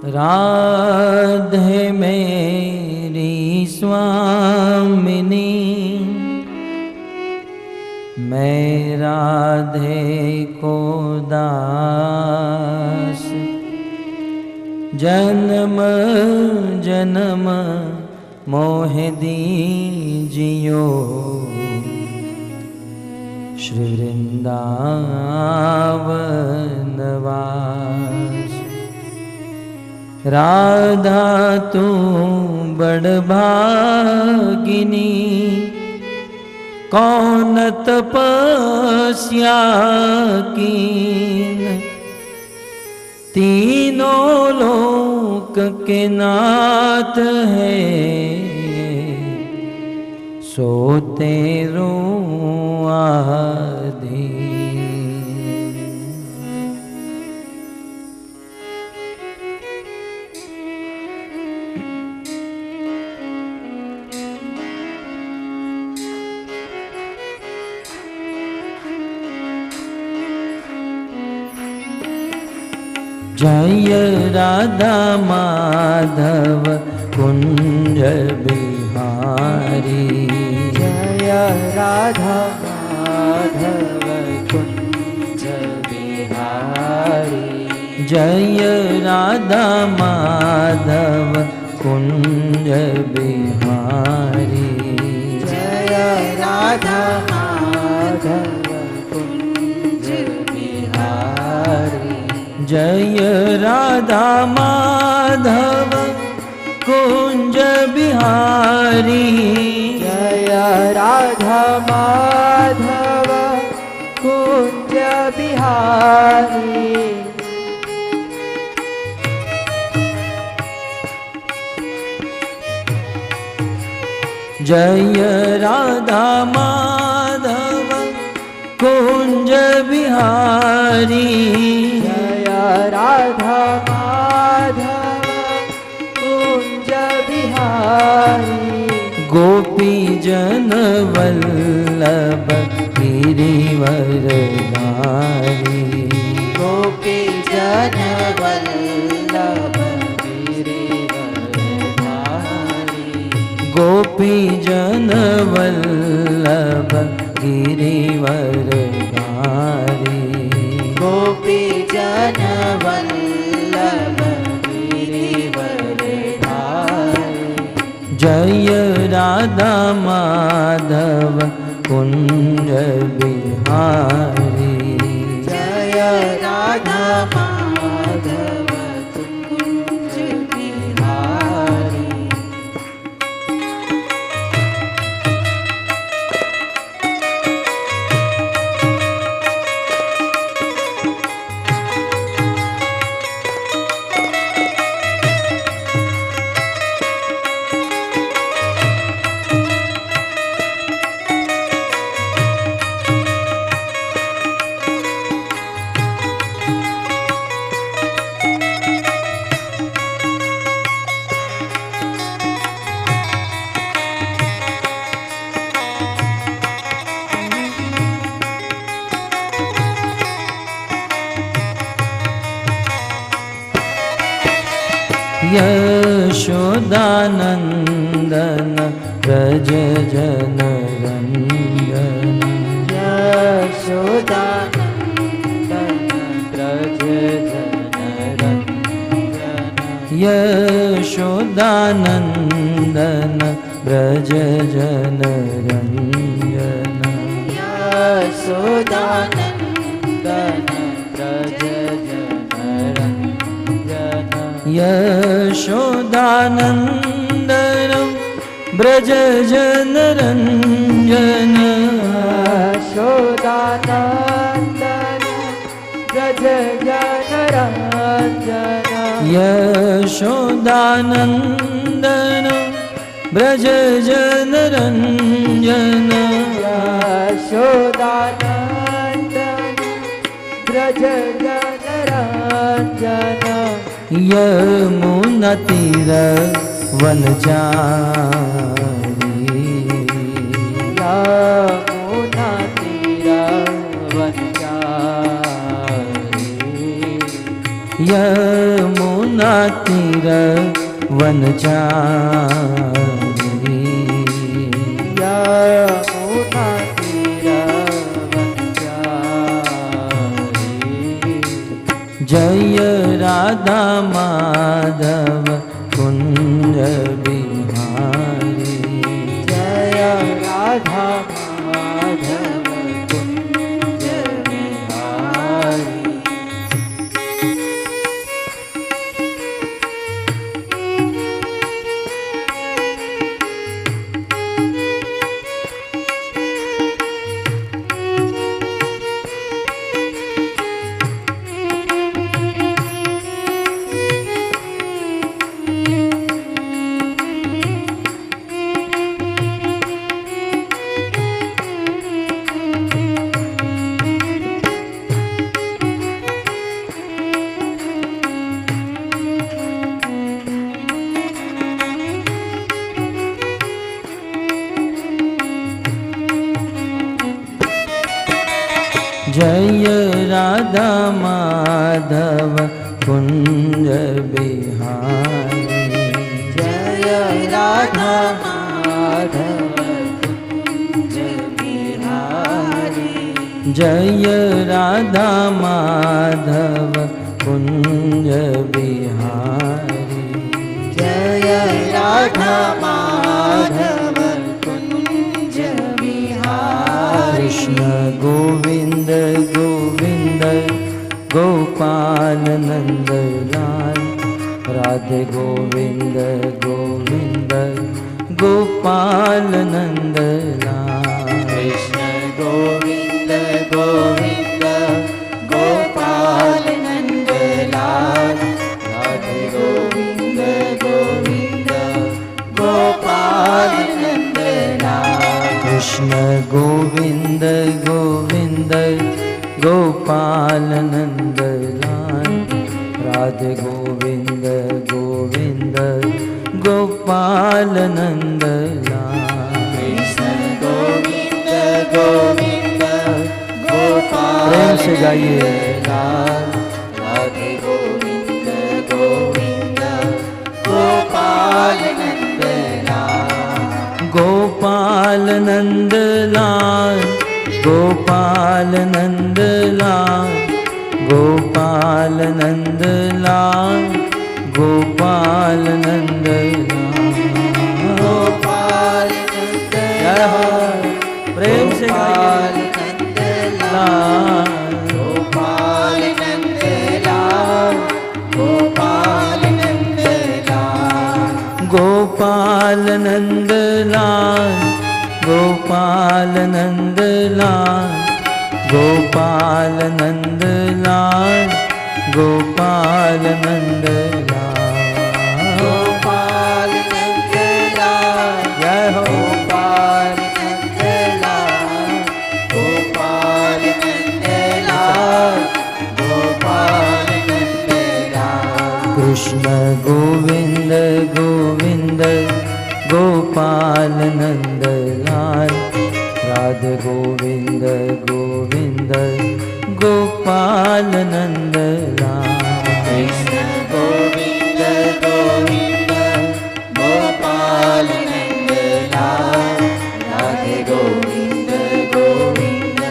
राधे मेरी स्वामिनी, मैं राधे को दास, जन्म जन्म मोह दीजियो, श्री वृंदावन वास। राधा तू बड़ भागिनी, कौन तपस्या कीन, तीनों लोक के नाथ है, सो तेरो आधीन। जय राधा माधव कुंज बिहारी, जय राधा माधव कुंज बिहारी, जय राधा माधव कुंज बिहारी, जय राधा माधव कुंज बिहारी, जय राधा माधव कुंज बिहारी, जय राधा माधव कुंज बिहारी, जय राधा माधव कुंज बिहारी, जय राधा माधव कुंज बिहारी, गोपी जन वल्लभ गिरिवरधारी, गोपी जन वल्लभ गिरिवरधारी, गोपी जन वल्लभ गिरिवरधारी, गोपी जन वल्लभ गिरिवरधारी, जय राधा माधव कुंज बिहारी, जय राधा माधव कुंज बिहारी, यशोदानंदन व्रज जन रंजन, यशोदानंदन व्रज जन रंजन, यशोदानंदन व्रज जन रंजन, यशोदानंदन व्रज जन रंजन, यशोदानंदन व्रज जन रंजन, यशोदानंदन व्रज जन रंजन, यशोदानंदन व्रज जन रंजन, यशोदानंदन व्रज जन रंजन, यमुना तीर वनचारी, यमुना तीर वनचारी, यमुना यमुना तीर वनचारी यमुना तीर वनचारी जय राधा माधव कुंज बिहारी जय राधा माधव कुंज बिहारी जय राधा माधव कुंज बिहारी जय राधा माधव कुंज बिहारी जय राधा माधव कुंज बिहारी जय राधा माधव कुंज बिहारी कृष्ण गोविंद गोविंद गोपाल नंद लाल राधे गोविंद गोविंद गोपाल नंद लाल कृष्ण गोविंद गोविंद गोपाल नंद लाल राधे गोविंद गोविंद गोपाल नंद लाल कृष्ण गोविंद गोविंद गोपाल नंद लाल राधे गोविंद गोविंद गोपाल नंद लाल कृष्ण गोविंद गोविंद गोपाल प्रेम से गाइए लाल राधे गोविंद गोविंद गोपाल नंद लाल गोपाल नंद लाल गोपाल नंद लाल गोपाल नंद लाल गोपाल नंद लाल गोपाल नंद लाल प्रेम से गाइए लाल गोपाल नंद लाल गोपाल नंद लाल गोपाल नंद लाल गोपाल नंद लाल गोपाल नंद लाल गोपाल नंद लाल गोपाल नंद लाल जय हो गोपाल नंद लाल गोपाल नंद लाल गोपाल नंद लाल कृष्ण गोविंद गोविंद गोपाल नंद लाल राधे गोविंद गोविंद गोपाल नंद लाल कृष्ण गोविंद गोविंद गोपाल नंद लाल राधे गोविंद गोविंद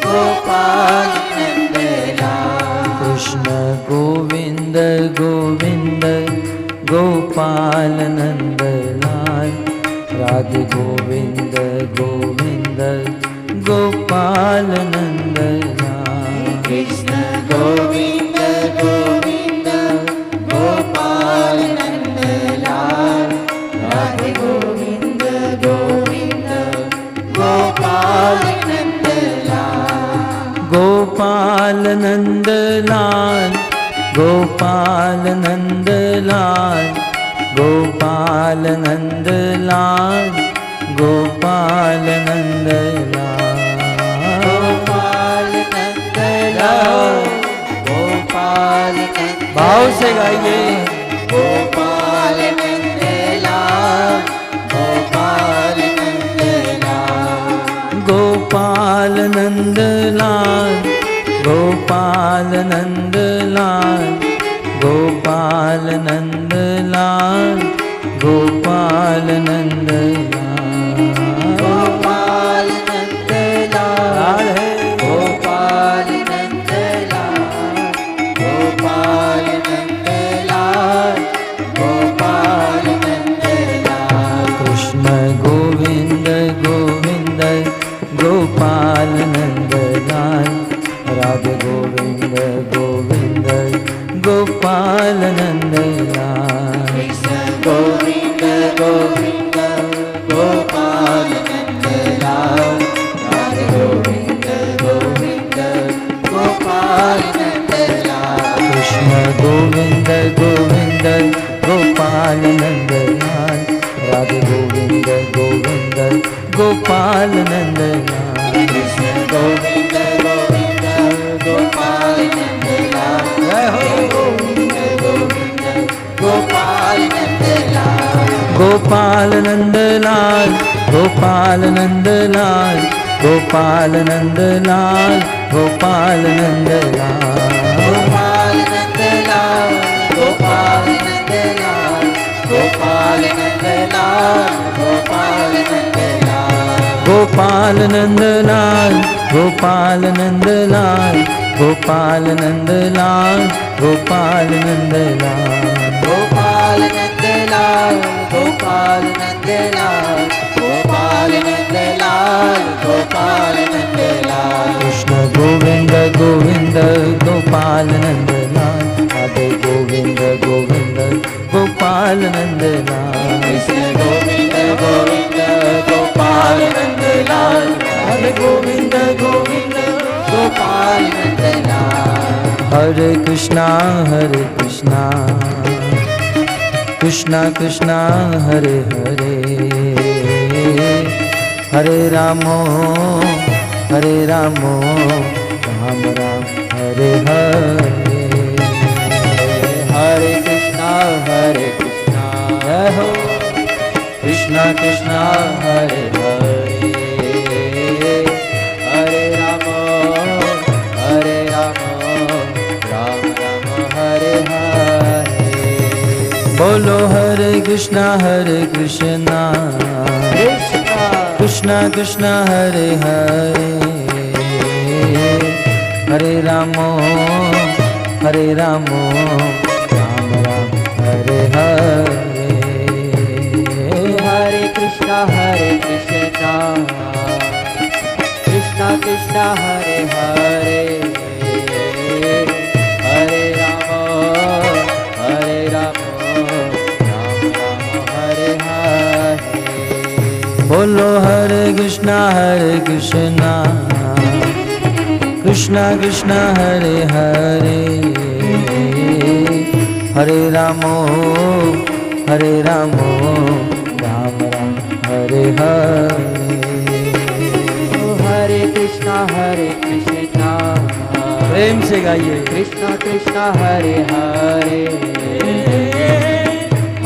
गोपाल नंद लाल कृष्ण गोविंद गोविंद गोपाल नंद लाल राधे गोविंद गोविंद गोपाल नंद लाल कृष्ण गोविंद गोविंद गोपाल नंद लाल राधे गोविंद गोविंद गोपाल नंद लाल गोपाल नंद लाल गोपाल नंद लाल गोपाल नंद लाल गोपाल नंद लाल गोपाल नंद लाल गोपाल नंद भाव से गाइए गोपाल नंद लाल गोपाल नंद लाल गोपाल नंद लाल गोपाल नंद लाल गोपाल नंद लाल गोपाल नंद गोपाल नंद लाल है गोपाल नंद लाल गोपाल नंद लाल गोपाल नंद लाल कृष्ण गोविंद गोविंद गोपाल नंद लाल राधे गोविंद गोविंद गोपाल नंद लाल कृष्ण गोविंद गोविंद गोपाल नंद लाल राधे गोविंद गोविंद गोपाल नंद लाल कृष्ण गोविंद गोविंद गोपाल नंद लाल राधे गोविंद गोविंद गोपाल नंद लाल कृष्ण गोविंद गोविंद गोपाल नंद लाल जय हो गोविंद गोविंद गोपाल नंद लाल गोपाल नंद लाल गोपाल नंद लाल गोपाल नंद लाल गोपाल नंद लाल गोपाल नंद लाल गोपाल नंद लाल गोपाल नंद लाल गोपाल नंद लाल गोपाल नंद लाल गोपाल नंद लाल गोपाल नंद लाल गोपाल नंद लाल गोपाल नंद लाल गोपाल नंद लाल गोपाल नंद लाल गोपाल नंद लाल कृष्ण गोविंद गोविंद गोपाल नंद लाल राधे गोविंद गोविंद गोपाल नंद लाल कृष्ण गोविंद गोविंद गोपाल नंद लाल राधे गोविंद गोविंद गोपाल नंद लाल हरे कृष्णा कृष्णा कृष्णा हरे हरे हरे रामो राम राम हरे हरे हरे कृष्णा जय हो कृष्णा कृष्णा हरे हरे हरे राम राम राम हरे हरे बोलो हरे कृष्णा कृष्णा कृष्णा हरे हरे हरे रामो राम राम हरे हरे हरे कृष्णा कृष्णा कृष्णा हरे हरे हरे राम राम राम हरे हरे बोलो हरे कृष्णा कृष्णा हरे हरे हरे रामो राम राम हरे हरे हरे कृष्णा प्रेम से गाइए कृष्णा हरे हरे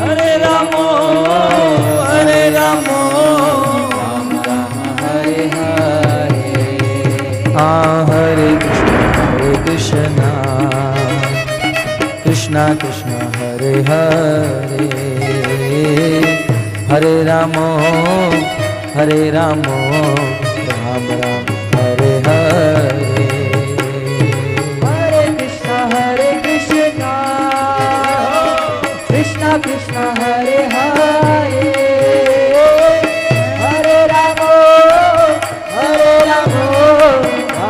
हरे रामो राम राम हरे हरे हरे कृष्णा कृष्णा हरे हरे हरे रामो राम राम हरे हरे हरे कृष्णा कृष्णा हरे हरे हरे राम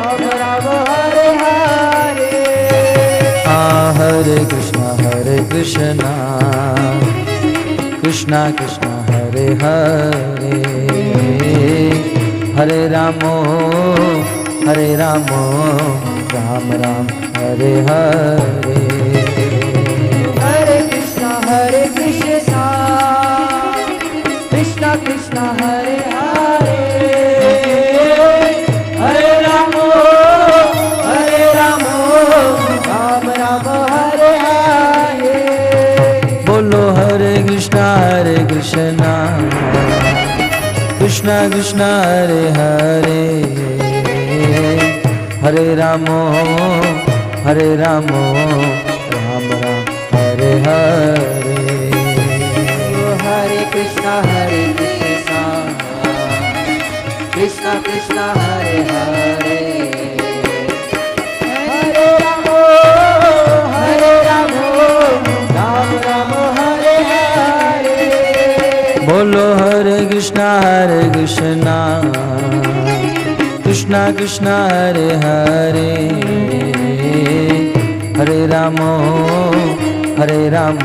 राम राम हरे हरे हरे कृष्णा कृष्णा हरे हरे हरे रामो राम राम हरे हरे हरे कृष्णा कृष्णा हरे हरे हरे राम राम राम हरे हरे बोलो हरे कृष्णा कृष्णा हरे हरे हरे रामो राम राम हरे हरे कृष्णा कृष्णा कृष्णा हरे हरे हरे राम राम राम हरे हरे बोलो हरे कृष्णा कृष्णा कृष्णा हरे हरे हरे राम राम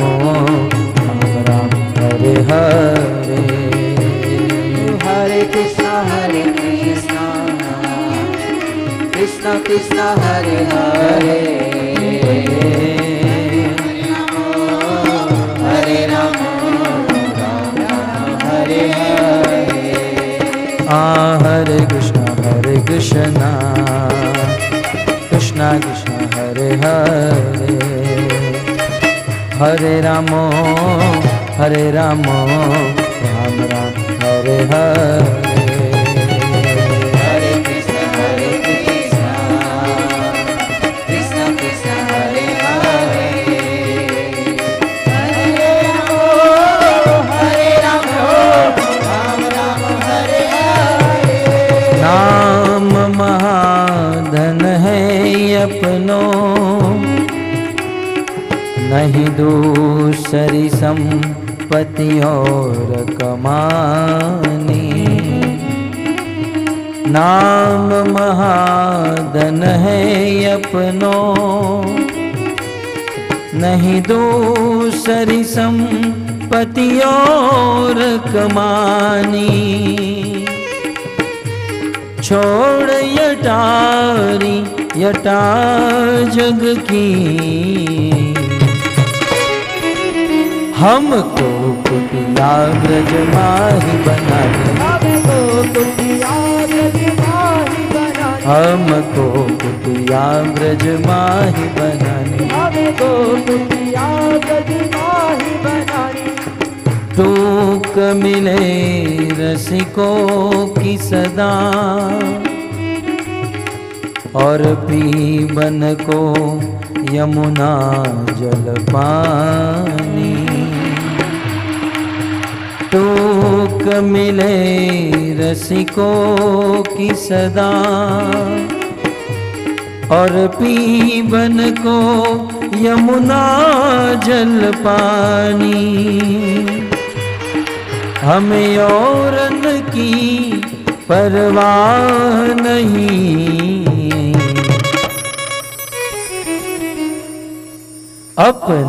राम हरे हरे हरे कृष्णा कृष्णा कृष्णा हरे हरे हरे राम हरे हरे हरे कृष्णा कृष्णा कृष्णा हरे हरे हरे राम राम राम हरे हरे हरे कृष्णा कृष्णा कृष्णा हरे हरे हरे राम राम हरे हरे नाम महाधन है अपनो नहीं दूसरी संपत्ति और कमानी नाम महाधन है अपनो नहीं दूसरी संपत्ति और कमानी छोड़ यटा जग की हमको कुटिया ब्रज माही बना दे हमको कुटिया ब्रज माही बना दे हमको कुटिया ब्रज माही बनाने हमको कुटिया ब्रज माही बना दे टूक मिले रसिकों की सदा और पीबन को यमुना जल पानी टूक मिले रसिकों की सदा और पीबन को यमुना जल पानी हमें औरन की परवाह नहीं अपने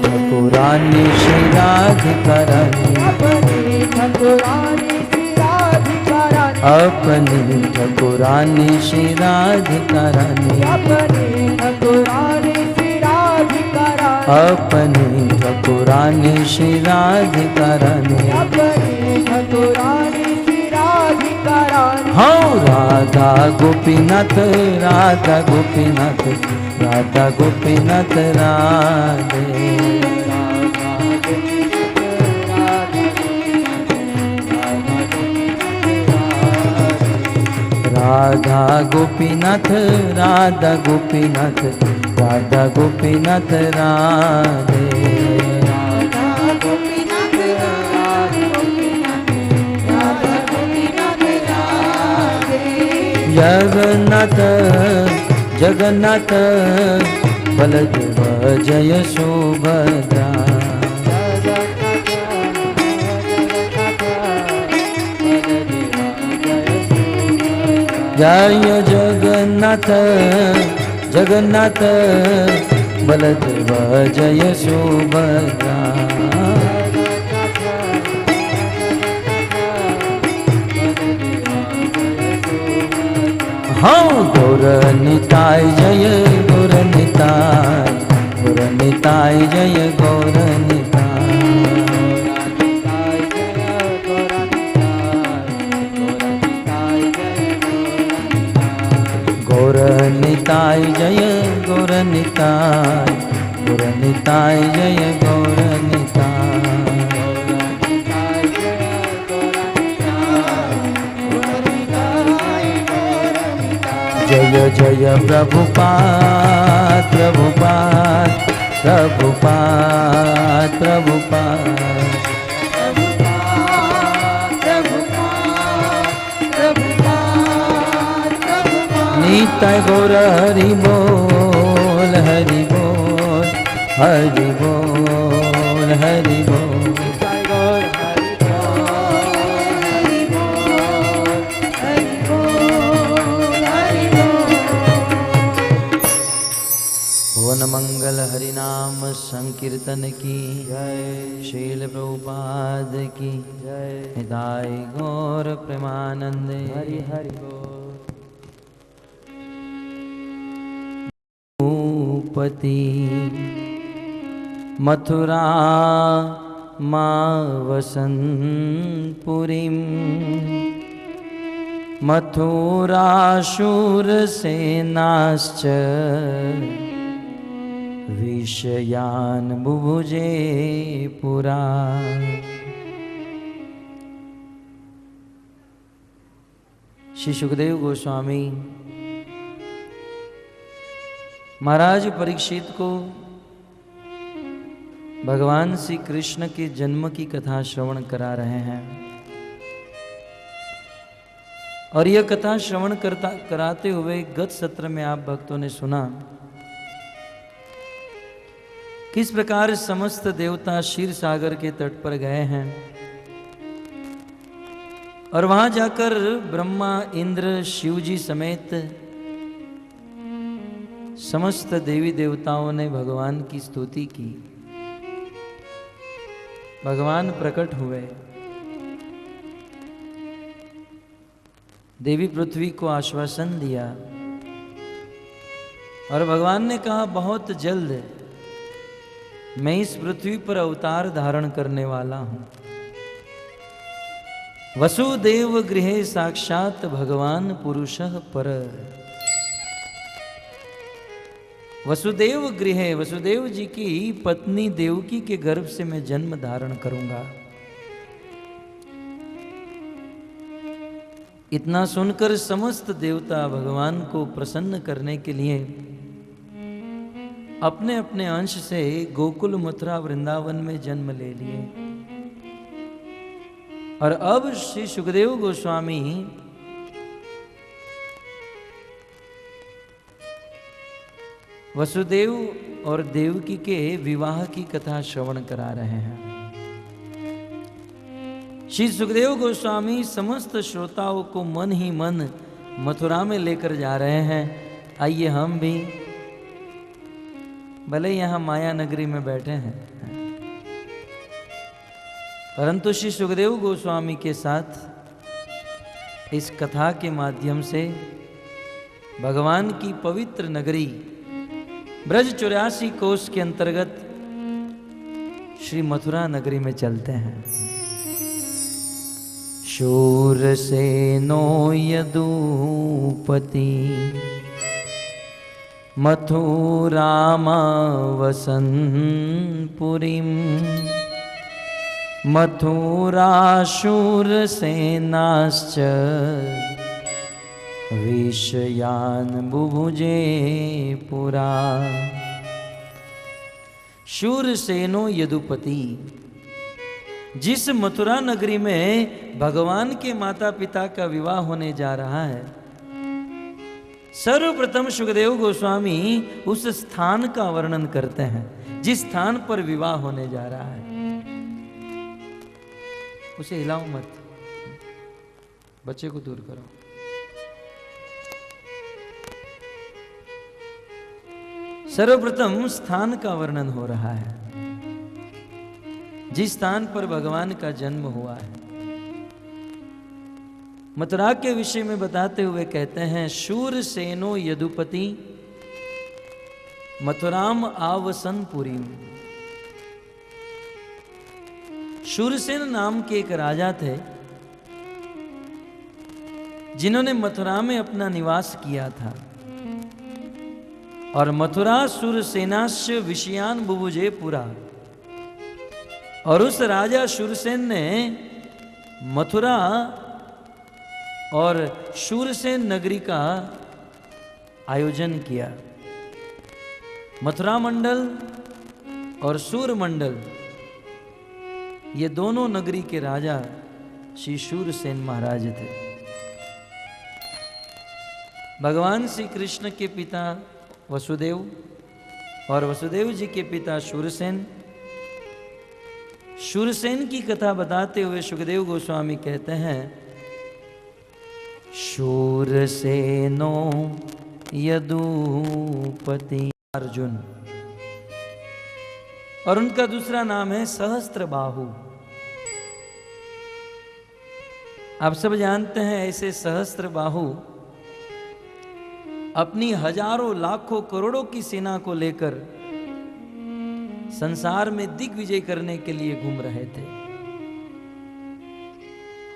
ठाकुरानी श्री राधिकारानी अपने ठाकुरानी श्री राधिकारानी अपने ठाकुरानी श्री राधिकारानी अपने ठाकुरानी श्री राधिकारानी अपने ठाकुरानी श्री राधिकारानी अपने ठाकुरानी श्री राधिकारानी हाँ राधा गोपीनाथ राधा गोपीनाथ राधा गोपीनाथ राधे राधा गोपीनाथ राधा गोपीनाथ राधा गोपीनाथ राधे जगन्नाथ जगन्नाथ बलदेव जय सुभद्रा जय जगन्नाथ जगन्नाथ बलदेव जय सुभद्रा हाँ गौर निताय जय गौर निताय जय गौर निताय गौर निताय जय गौर निताय जय गौर निताय जय जय प्रभुपाद प्रभुपाद प्रभुपाद प्रभुपाद निताय गौर हरि बोल हरि बोल हरि बोल हरि बोल निताय गौर हरि बोल हरि बोल हरि बोल। भुवन मंगल हरि नाम संकीर्तन की जय। शील प्रभुपाद की जय। निताय गौर प्रेमानंद हरि हरि बोल। पति मथुरा वसनपुरीं मथुराशूरसेनाश्च विषयान् बुभुजे पुरा। श्री सुखदेव गोस्वामी महाराज परीक्षित को भगवान श्री कृष्ण के जन्म की कथा श्रवण करा रहे हैं। और यह कथा श्रवण कराते हुए गत सत्र में आप भक्तों ने सुना किस प्रकार समस्त देवता क्षीर सागर के तट पर गए हैं और वहां जाकर ब्रह्मा इंद्र शिव जी समेत समस्त देवी देवताओं ने भगवान की स्तुति की। भगवान प्रकट हुए, देवी पृथ्वी को आश्वासन दिया और भगवान ने कहा बहुत जल्द मैं इस पृथ्वी पर अवतार धारण करने वाला हूं। वसुदेव गृहे साक्षात भगवान पुरुषः पर। वसुदेव गृहे, वसुदेव जी की पत्नी देवकी के गर्भ से मैं जन्म धारण करूंगा। इतना सुनकर समस्त देवता भगवान को प्रसन्न करने के लिए अपने अपने अंश से गोकुल मथुरा वृंदावन में जन्म ले लिए। और अब श्री सुखदेव गोस्वामी वसुदेव और देवकी के विवाह की कथा श्रवण करा रहे हैं। श्री सुखदेव गोस्वामी समस्त श्रोताओं को मन ही मन मथुरा में लेकर जा रहे हैं। आइए हम भी, भले यहाँ माया नगरी में बैठे हैं, परंतु श्री सुखदेव गोस्वामी के साथ इस कथा के माध्यम से भगवान की पवित्र नगरी ब्रज 84 कोष के अंतर्गत श्री मथुरा नगरी में चलते हैं। शूरसेनो यदुपति मथुरामावसन्पुरीं मथुराशूरसेनाश्च विषयान् बुभुजे पुरा। शूरसेनो यदुपति, जिस मथुरा नगरी में भगवान के माता पिता का विवाह होने जा रहा है, सर्वप्रथम सुखदेव गोस्वामी उस स्थान का वर्णन करते हैं जिस स्थान पर विवाह होने जा रहा है। उसे हिलाओ मत, बच्चे को दूर करो। सर्वप्रथम स्थान का वर्णन हो रहा है जिस स्थान पर भगवान का जन्म हुआ है। मथुरा के विषय में बताते हुए कहते हैं शूरसेनो यदुपति मथुराम आवसनपुरी। शूरसेन नाम के एक राजा थे जिन्होंने मथुरा में अपना निवास किया था। और मथुरा शूरसेनाश्च विषयान बुभुजे पुरा, और उस राजा शूरसेन ने मथुरा और शूरसेन नगरी का आयोजन किया। मथुरा मंडल और सूरमंडल, ये दोनों नगरी के राजा श्री शूरसेन महाराज थे। भगवान श्री कृष्ण के पिता वसुदेव और वसुदेव जी के पिता शूरसेन। शूरसेन की कथा बताते हुए सुखदेव गोस्वामी कहते हैं, शूरसेनो यदुपति अर्जुन, और उनका दूसरा नाम है सहस्त्रबाहु। आप सब जानते हैं ऐसे सहस्त्रबाहु अपनी हजारों लाखों करोड़ों की सेना को लेकर संसार में दिग्विजय करने के लिए घूम रहे थे।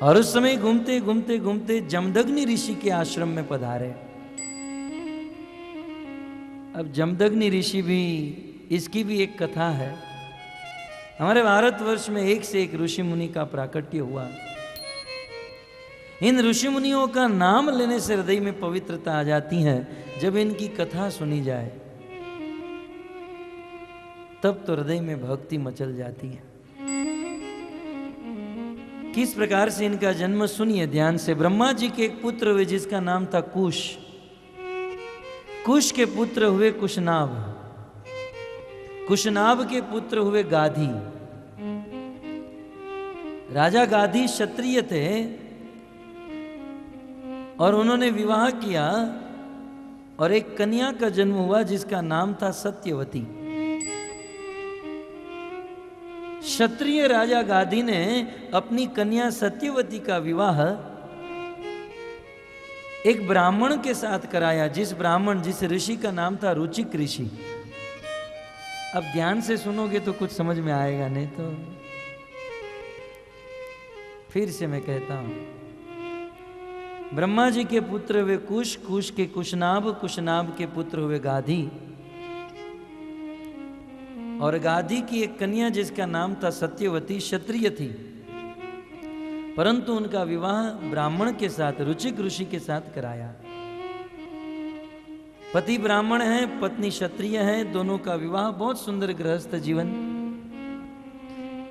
और उस समय घूमते घूमते घूमते जमदग्नि ऋषि के आश्रम में पधारे। अब जमदग्नि ऋषि भी, इसकी भी एक कथा है। हमारे भारतवर्ष में एक से एक ऋषि मुनि का प्राकट्य हुआ। इन ऋषि मुनियों का नाम लेने से हृदय में पवित्रता आ जाती है। जब इनकी कथा सुनी जाए तब तो हृदय में भक्ति मचल जाती है। किस प्रकार से इनका जन्म सुनिए ध्यान से। ब्रह्मा जी के एक पुत्र हुए जिसका नाम था कुश। कुश के पुत्र हुए कुशनाभ। कुशनाभ के पुत्र हुए गाधी। राजा गाधी क्षत्रिय थे और उन्होंने विवाह किया और एक कन्या का जन्म हुआ जिसका नाम था सत्यवती। क्षत्रिय राजा गाधी ने अपनी कन्या सत्यवती का विवाह एक ब्राह्मण के साथ कराया, जिस ऋषि का नाम था रुचिक ऋषि। अब ध्यान से सुनोगे तो कुछ समझ में आएगा, नहीं तो फिर से मैं कहता हूं। ब्रह्मा जी के पुत्र हुए कुश, कुश के कुशनाभ, कुशनाभ के पुत्र हुए गाधी, और गाधी की एक कन्या जिसका नाम था सत्यवती क्षत्रिय थी, परंतु उनका विवाह ब्राह्मण के साथ, रुचिक ऋषि के साथ कराया। पति ब्राह्मण है, पत्नी क्षत्रिय है, दोनों का विवाह, बहुत सुंदर गृहस्थ जीवन।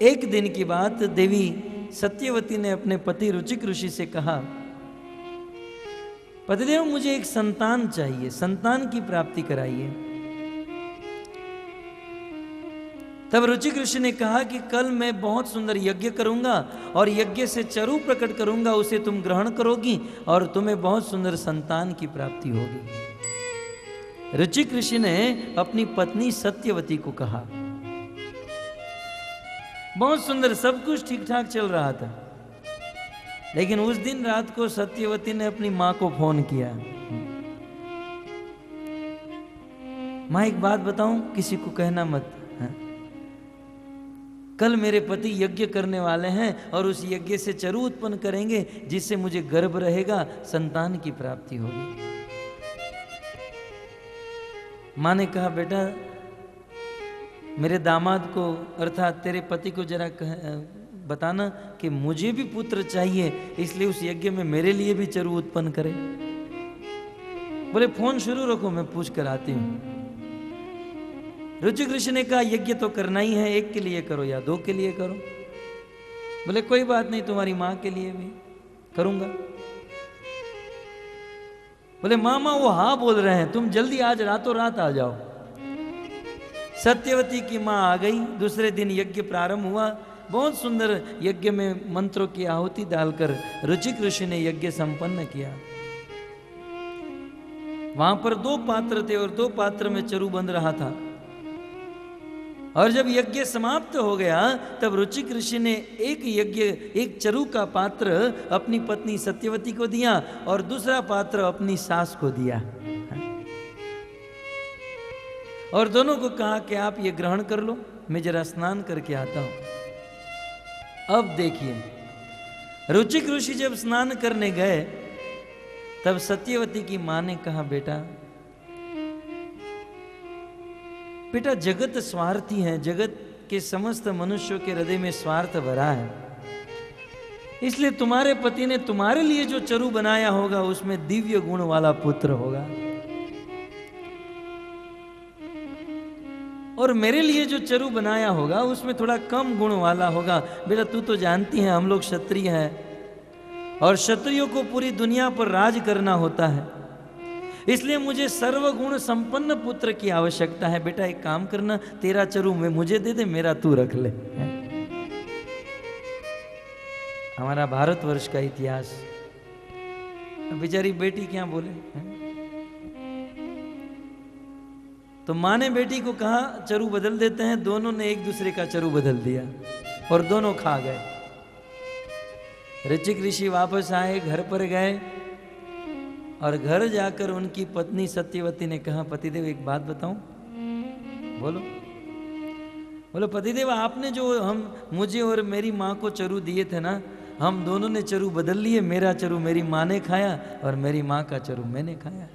एक दिन की बात, देवी सत्यवती ने अपने पति रुचिक ऋषि से कहा, पतिदेव मुझे एक संतान चाहिए, संतान की प्राप्ति कराइए। तब रुचिक ऋषि ने कहा कि कल मैं बहुत सुंदर यज्ञ करूंगा और यज्ञ से चरु प्रकट करूंगा, उसे तुम ग्रहण करोगी और तुम्हें बहुत सुंदर संतान की प्राप्ति होगी। रुचिक ऋषि ने अपनी पत्नी सत्यवती को कहा। बहुत सुंदर, सब कुछ ठीक ठाक चल रहा था, लेकिन उस दिन रात को सत्यवती ने अपनी मां को फोन किया। मां एक बात बताऊं, किसी को कहना मत, कल मेरे पति यज्ञ करने वाले हैं और उस यज्ञ से चरु उत्पन्न करेंगे जिससे मुझे गर्भ रहेगा, संतान की प्राप्ति होगी। मां ने कहा, बेटा मेरे दामाद को अर्थात तेरे पति को जरा बताना कि मुझे भी पुत्र चाहिए, इसलिए उस यज्ञ में मेरे लिए भी चरु उत्पन्न करे। बोले फोन शुरू रखो, मैं पूछ कर आती हूं। रुचिक ऋषि ने कहा, यज्ञ तो करना ही है, एक के लिए करो या दो के लिए करो। बोले कोई बात नहीं, तुम्हारी मां के लिए भी करूंगा। बोले मामा वो हाँ बोल रहे हैं, तुम जल्दी आज रातों रात आ जाओ। सत्यवती की मां आ गई। दूसरे दिन यज्ञ प्रारंभ हुआ। बहुत सुंदर यज्ञ में मंत्रों की आहुति डालकर रुचिक ऋषि ने यज्ञ संपन्न किया। वहां पर 2 पात्र थे और 2 पात्र में चरु बन रहा था। और जब यज्ञ समाप्त हो गया तब रुचिक ऋषि ने एक चरु का पात्र अपनी पत्नी सत्यवती को दिया और दूसरा पात्र अपनी सास को दिया और दोनों को कहा कि आप ये ग्रहण कर लो, मैं जरा स्नान करके आता हूं। अब देखिए, रुचिक ऋषि जब स्नान करने गए तब सत्यवती की मां ने कहा, बेटा जगत स्वार्थी है, जगत के समस्त मनुष्यों के हृदय में स्वार्थ भरा है, इसलिए तुम्हारे पति ने तुम्हारे लिए जो चरु बनाया होगा उसमें दिव्य गुण वाला पुत्र होगा। और मेरे लिए जो चरु बनाया होगा उसमें थोड़ा कम गुण वाला होगा। बेटा तू तो जानती है हम लोग क्षत्रिय हैं और क्षत्रियों को पूरी दुनिया पर राज करना होता है, इसलिए मुझे सर्वगुण संपन्न पुत्र की आवश्यकता है। बेटा एक काम करना, तेरा चरु में मुझे दे दे, मेरा तू रख ले। हमारा भारतवर्ष का इतिहास। बेचारी बेटी क्या बोले, तो माँ ने बेटी को कहा चरु बदल देते हैं। दोनों ने एक दूसरे का चरु बदल दिया और दोनों खा गए। ऋचिक ऋषि वापस आए, घर पर गए और घर जाकर उनकी पत्नी सत्यवती ने कहा पतिदेव एक बात बताऊं। बोलो। बोलो पतिदेव आपने जो मुझे और मेरी माँ को चरु दिए थे ना, हम दोनों ने चरु बदल लिए। मेरा चरु मेरी माँ ने खाया और मेरी माँ का चरु मैंने खाया।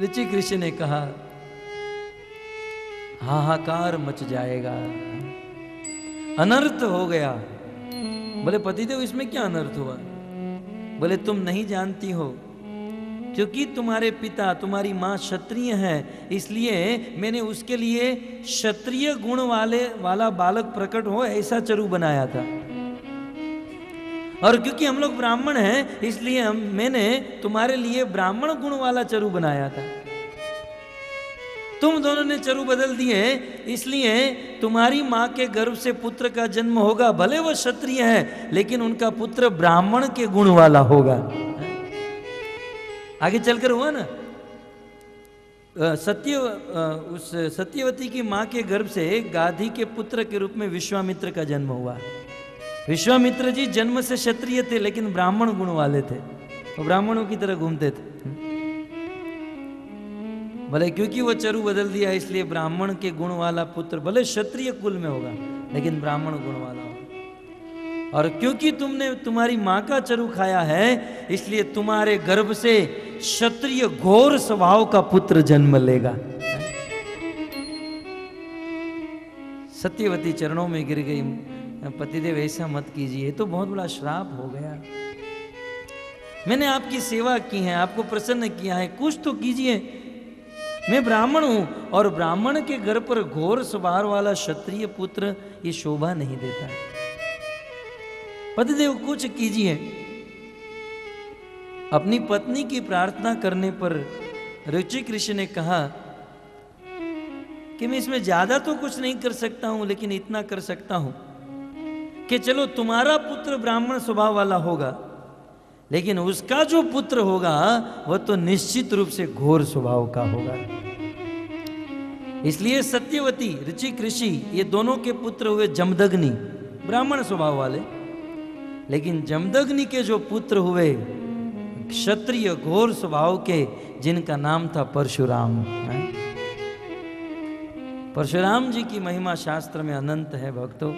ऋचिक ऋषि ने कहा हाहाकार मच जाएगा, अनर्थ हो गया। बोले पतिदेव इसमें क्या अनर्थ हुआ? बोले तुम नहीं जानती हो, क्योंकि तुम्हारे पिता तुम्हारी माँ क्षत्रिय है, इसलिए मैंने उसके लिए क्षत्रिय गुण वाला बालक प्रकट हो ऐसा चरु बनाया था। और क्योंकि हम लोग ब्राह्मण हैं इसलिए मैंने तुम्हारे लिए ब्राह्मण गुण वाला चरु बनाया था। तुम दोनों ने चरु बदल दिए, इसलिए तुम्हारी माँ के गर्भ से पुत्र का जन्म होगा। भले वह क्षत्रिय है लेकिन उनका पुत्र ब्राह्मण के गुण वाला होगा। आगे चलकर हुआ ना, उस सत्यवती की माँ के गर्भ से गाधी के पुत्र के रूप में विश्वामित्र का जन्म हुआ। विश्वामित्र जी जन्म से क्षत्रिय थे लेकिन ब्राह्मण गुण वाले थे, वो ब्राह्मणों की तरह घूमते थे। भले क्योंकि वो चरु बदल दिया इसलिए ब्राह्मण के गुण वाला पुत्र भले क्षत्रिय कुल में होगा लेकिन ब्राह्मण गुण वाला होगा। और क्योंकि तुमने तुम्हारी माँ का चरु खाया है इसलिए तुम्हारे गर्भ से क्षत्रिय घोर स्वभाव का पुत्र जन्म लेगा। सत्यवती चरणों में गिर गई, पतिदेव ऐसा मत कीजिए, तो बहुत बड़ा श्राप हो गया। मैंने आपकी सेवा की है, आपको प्रसन्न किया है, कुछ तो कीजिए। मैं ब्राह्मण हूं और ब्राह्मण के घर पर घोर स्वभाव वाला क्षत्रिय पुत्र ये शोभा नहीं देता। पतिदेव कुछ कीजिए। अपनी पत्नी की प्रार्थना करने पर ऋचिक ऋषि ने कहा कि मैं इसमें ज्यादा तो कुछ नहीं कर सकता हूं, लेकिन इतना कर सकता हूं कि चलो तुम्हारा पुत्र ब्राह्मण स्वभाव वाला होगा, लेकिन उसका जो पुत्र होगा वह तो निश्चित रूप से घोर स्वभाव का होगा। इसलिए सत्यवती ऋचिक ऋषि ये दोनों के पुत्र हुए जमदग्नि, ब्राह्मण स्वभाव वाले, लेकिन जमदग्नि के जो पुत्र हुए क्षत्रिय घोर स्वभाव के, जिनका नाम था परशुराम। परशुराम जी की महिमा शास्त्र में अनंत है भक्तों।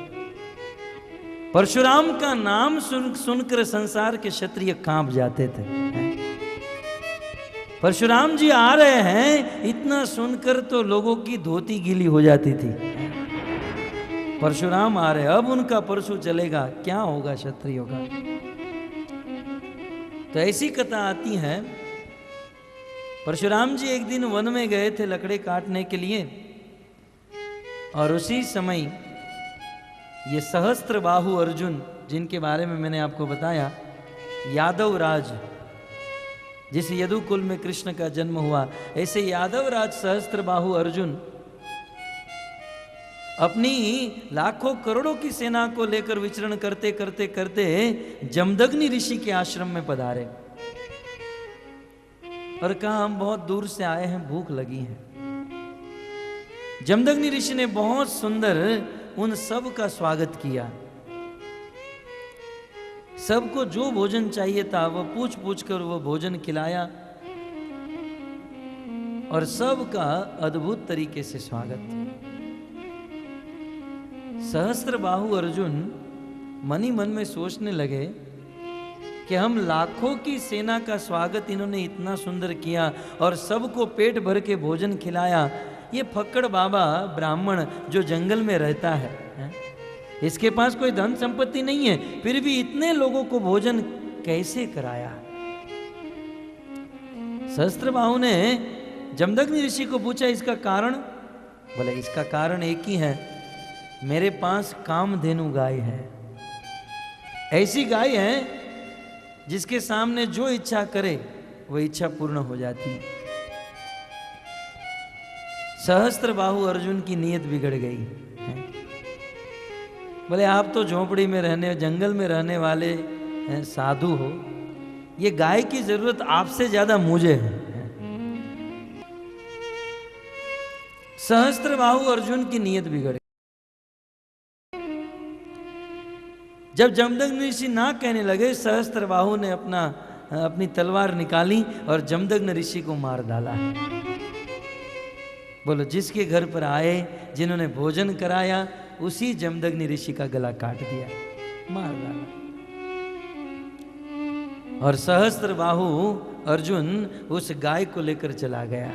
परशुराम का नाम सुनकर संसार के क्षत्रिय कांप जाते थे। परशुराम जी आ रहे हैं इतना सुनकर तो लोगों की धोती गीली हो जाती थी। परशुराम आ रहे, अब उनका परशु चलेगा, क्या होगा क्षत्रियों का। तो ऐसी कथा आती है। परशुराम जी एक दिन वन में गए थे लकड़े काटने के लिए, और उसी समय ये सहस्त्र बाहु अर्जुन, जिनके बारे में मैंने आपको बताया, यादव राज, जिस यदुकुल में कृष्ण का जन्म हुआ, ऐसे यादव राज सहस्त्र बाहु अर्जुन अपनी लाखों करोड़ों की सेना को लेकर विचरण करते करते करते जमदग्नि ऋषि के आश्रम में पधारे और कहा हम बहुत दूर से आए हैं, भूख लगी है। जमदग्नि ऋषि ने बहुत सुंदर उन सब का स्वागत किया। सबको जो भोजन चाहिए था वो पूछ पूछ कर वो भोजन खिलाया और सबका अद्भुत तरीके से स्वागत। सहस्त्र बाहु अर्जुन मनी मन में सोचने लगे कि हम लाखों की सेना का स्वागत इन्होंने इतना सुंदर किया और सबको पेट भर के भोजन खिलाया। ये फक्कड़ बाबा ब्राह्मण जो जंगल में रहता है, इसके पास कोई धन संपत्ति नहीं है, फिर भी इतने लोगों को भोजन कैसे कराया। सहस्त्रबाहु ने जमदग्नि ऋषि को पूछा इसका कारण। बोले इसका कारण एक ही है, मेरे पास कामधेनु गाय है। ऐसी गाय है जिसके सामने जो इच्छा करे वह इच्छा पूर्ण हो जाती है। सहस्त्रबाहु अर्जुन की नीयत बिगड़ गई। बोले आप तो झोपड़ी में रहने, जंगल में रहने वाले साधु हो, ये गाय की जरूरत आपसे ज्यादा मुझे है। सहस्त्रबाहु अर्जुन की नीयत बिगड़ गई। जब जमदग्नि ऋषि ना कहने लगे, सहस्त्रबाहु ने अपनी तलवार निकाली और जमदग्नि ऋषि को मार डाला। बोलो जिसके घर पर आए, जिन्होंने भोजन कराया, उसी जमदग्नि ऋषि का गला काट दिया, मार डाला। और सहस्त्रबाहु अर्जुन उस गाय को लेकर चला गया।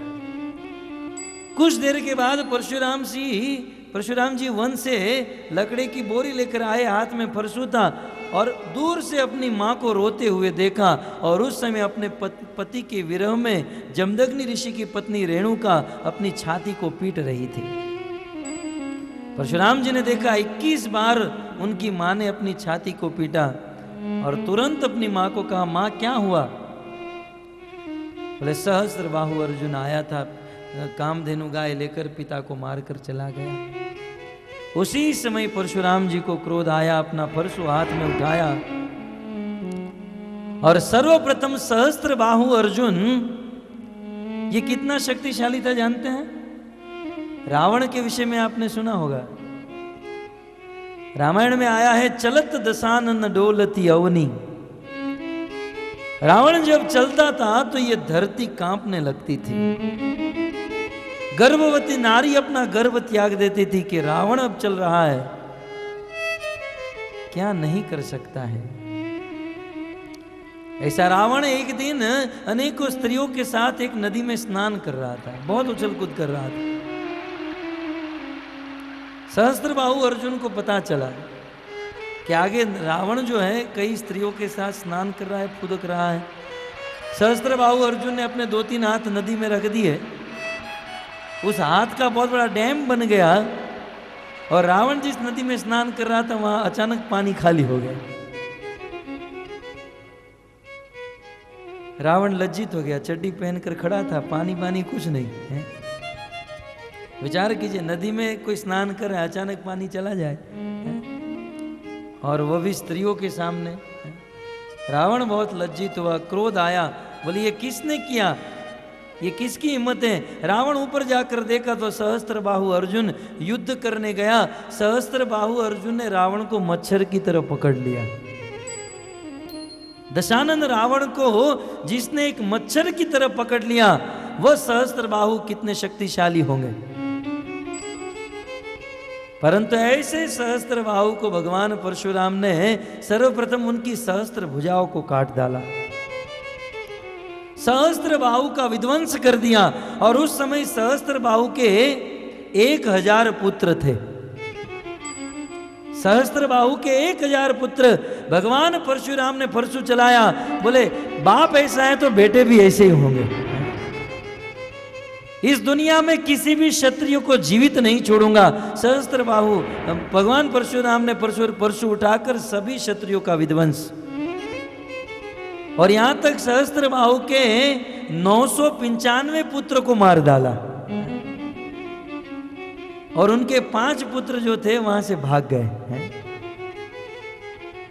कुछ देर के बाद परशुराम जी वन से लकड़ी की बोरी लेकर आए, हाथ में परशु था, और दूर से अपनी मां को रोते हुए देखा। और उस समय अपने पति के विरह में जमदग्नि ऋषि की पत्नी रेणुका अपनी छाती को पीट रही थी। परशुराम जी ने देखा 21 बार उनकी मां ने अपनी छाती को पीटा, और तुरंत अपनी मां को कहा, मां क्या हुआ? बोले सहस्त्रबाहु अर्जुन आया था, कामधेनु गाय लेकर पिता को मारकर चला गया। उसी समय परशुराम जी को क्रोध आया, अपना परशु हाथ में उठाया और सर्वप्रथम सहस्त्रबाहु अर्जुन, ये कितना शक्तिशाली था जानते हैं? रावण के विषय में आपने सुना होगा, रामायण में आया है, चलत दशानन डोलती अवनी। रावण जब चलता था तो ये धरती कांपने लगती थी। गर्भवती नारी अपना गर्भ त्याग देती थी कि रावण अब चल रहा है, क्या नहीं कर सकता है। ऐसा रावण एक दिन अनेकों स्त्रियों के साथ एक नदी में स्नान कर रहा था, बहुत उछल कूद कर रहा था। सहस्त्रबाहु अर्जुन को पता चला कि आगे रावण जो है कई स्त्रियों के साथ स्नान कर रहा है, फुदक रहा है। सहस्त्रबाहु अर्जुन ने अपने 2-3 हाथ नदी में रख दिए, उस हाथ का बहुत बड़ा डैम बन गया, और रावण जिस नदी में स्नान कर रहा था वहां अचानक पानी खाली हो गया। रावण लज्जित हो गया, चड्डी पहनकर खड़ा था, पानी कुछ नहीं है। विचार कीजिए, नदी में कोई स्नान कर रहा है, अचानक पानी चला जाए, और वो भी स्त्रियों के सामने। रावण बहुत लज्जित हुआ, क्रोध आया, बोले ये किसने किया, ये किसकी हिम्मत है? रावण ऊपर जाकर देखा तो सहस्त्रबाहु अर्जुन युद्ध करने गया। सहस्त्रबाहु अर्जुन ने रावण को मच्छर की तरह पकड़ लिया। दशानन रावण को जिसने एक मच्छर की तरह पकड़ लिया, वह सहस्त्रबाहु कितने शक्तिशाली होंगे। परंतु ऐसे सहस्त्रबाहु को भगवान परशुराम ने सर्वप्रथम उनकी सहस्त्र भुजाओं को काट डाला, सहस्त्रबाहु का विध्वंस कर दिया। और उस समय सहस्त्रबाहु के 1000 पुत्र थे। सहस्त्रबाहु के 1000 पुत्र। भगवान परशुराम ने परशु चलाया, बोले बाप ऐसा है तो बेटे भी ऐसे ही होंगे। इस दुनिया में किसी भी क्षत्रिय को जीवित नहीं छोड़ूंगा। सहस्त्रबाहु भगवान परशुराम ने परशु उठाकर सभी क्षत्रियों का विध्वंस, और यहां तक सहस्त्रबाहु के 995 पुत्र को मार डाला, और उनके 5 पुत्र जो थे वहां से भाग गए।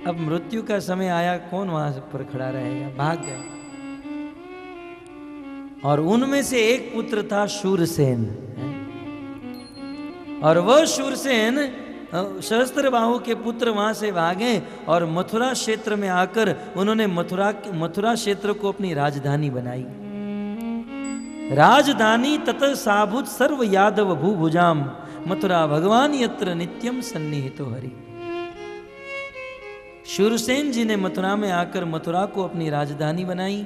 अब मृत्यु का समय आया, कौन वहां पर खड़ा रहेगा, भाग गए। और उनमें से एक पुत्र था शूरसेन, और वह शूरसेन सहस्त्रबाहु के पुत्र वहां से भागे और मथुरा क्षेत्र में आकर उन्होंने मथुरा क्षेत्र को अपनी राजधानी बनाई। राजधानी ततः साभूत सर्व यादव भूभुजाम मथुरा भगवान यत्र नित्यम सन्निहितो हरि। शूरसेन जी ने मथुरा में आकर मथुरा को अपनी राजधानी बनाई,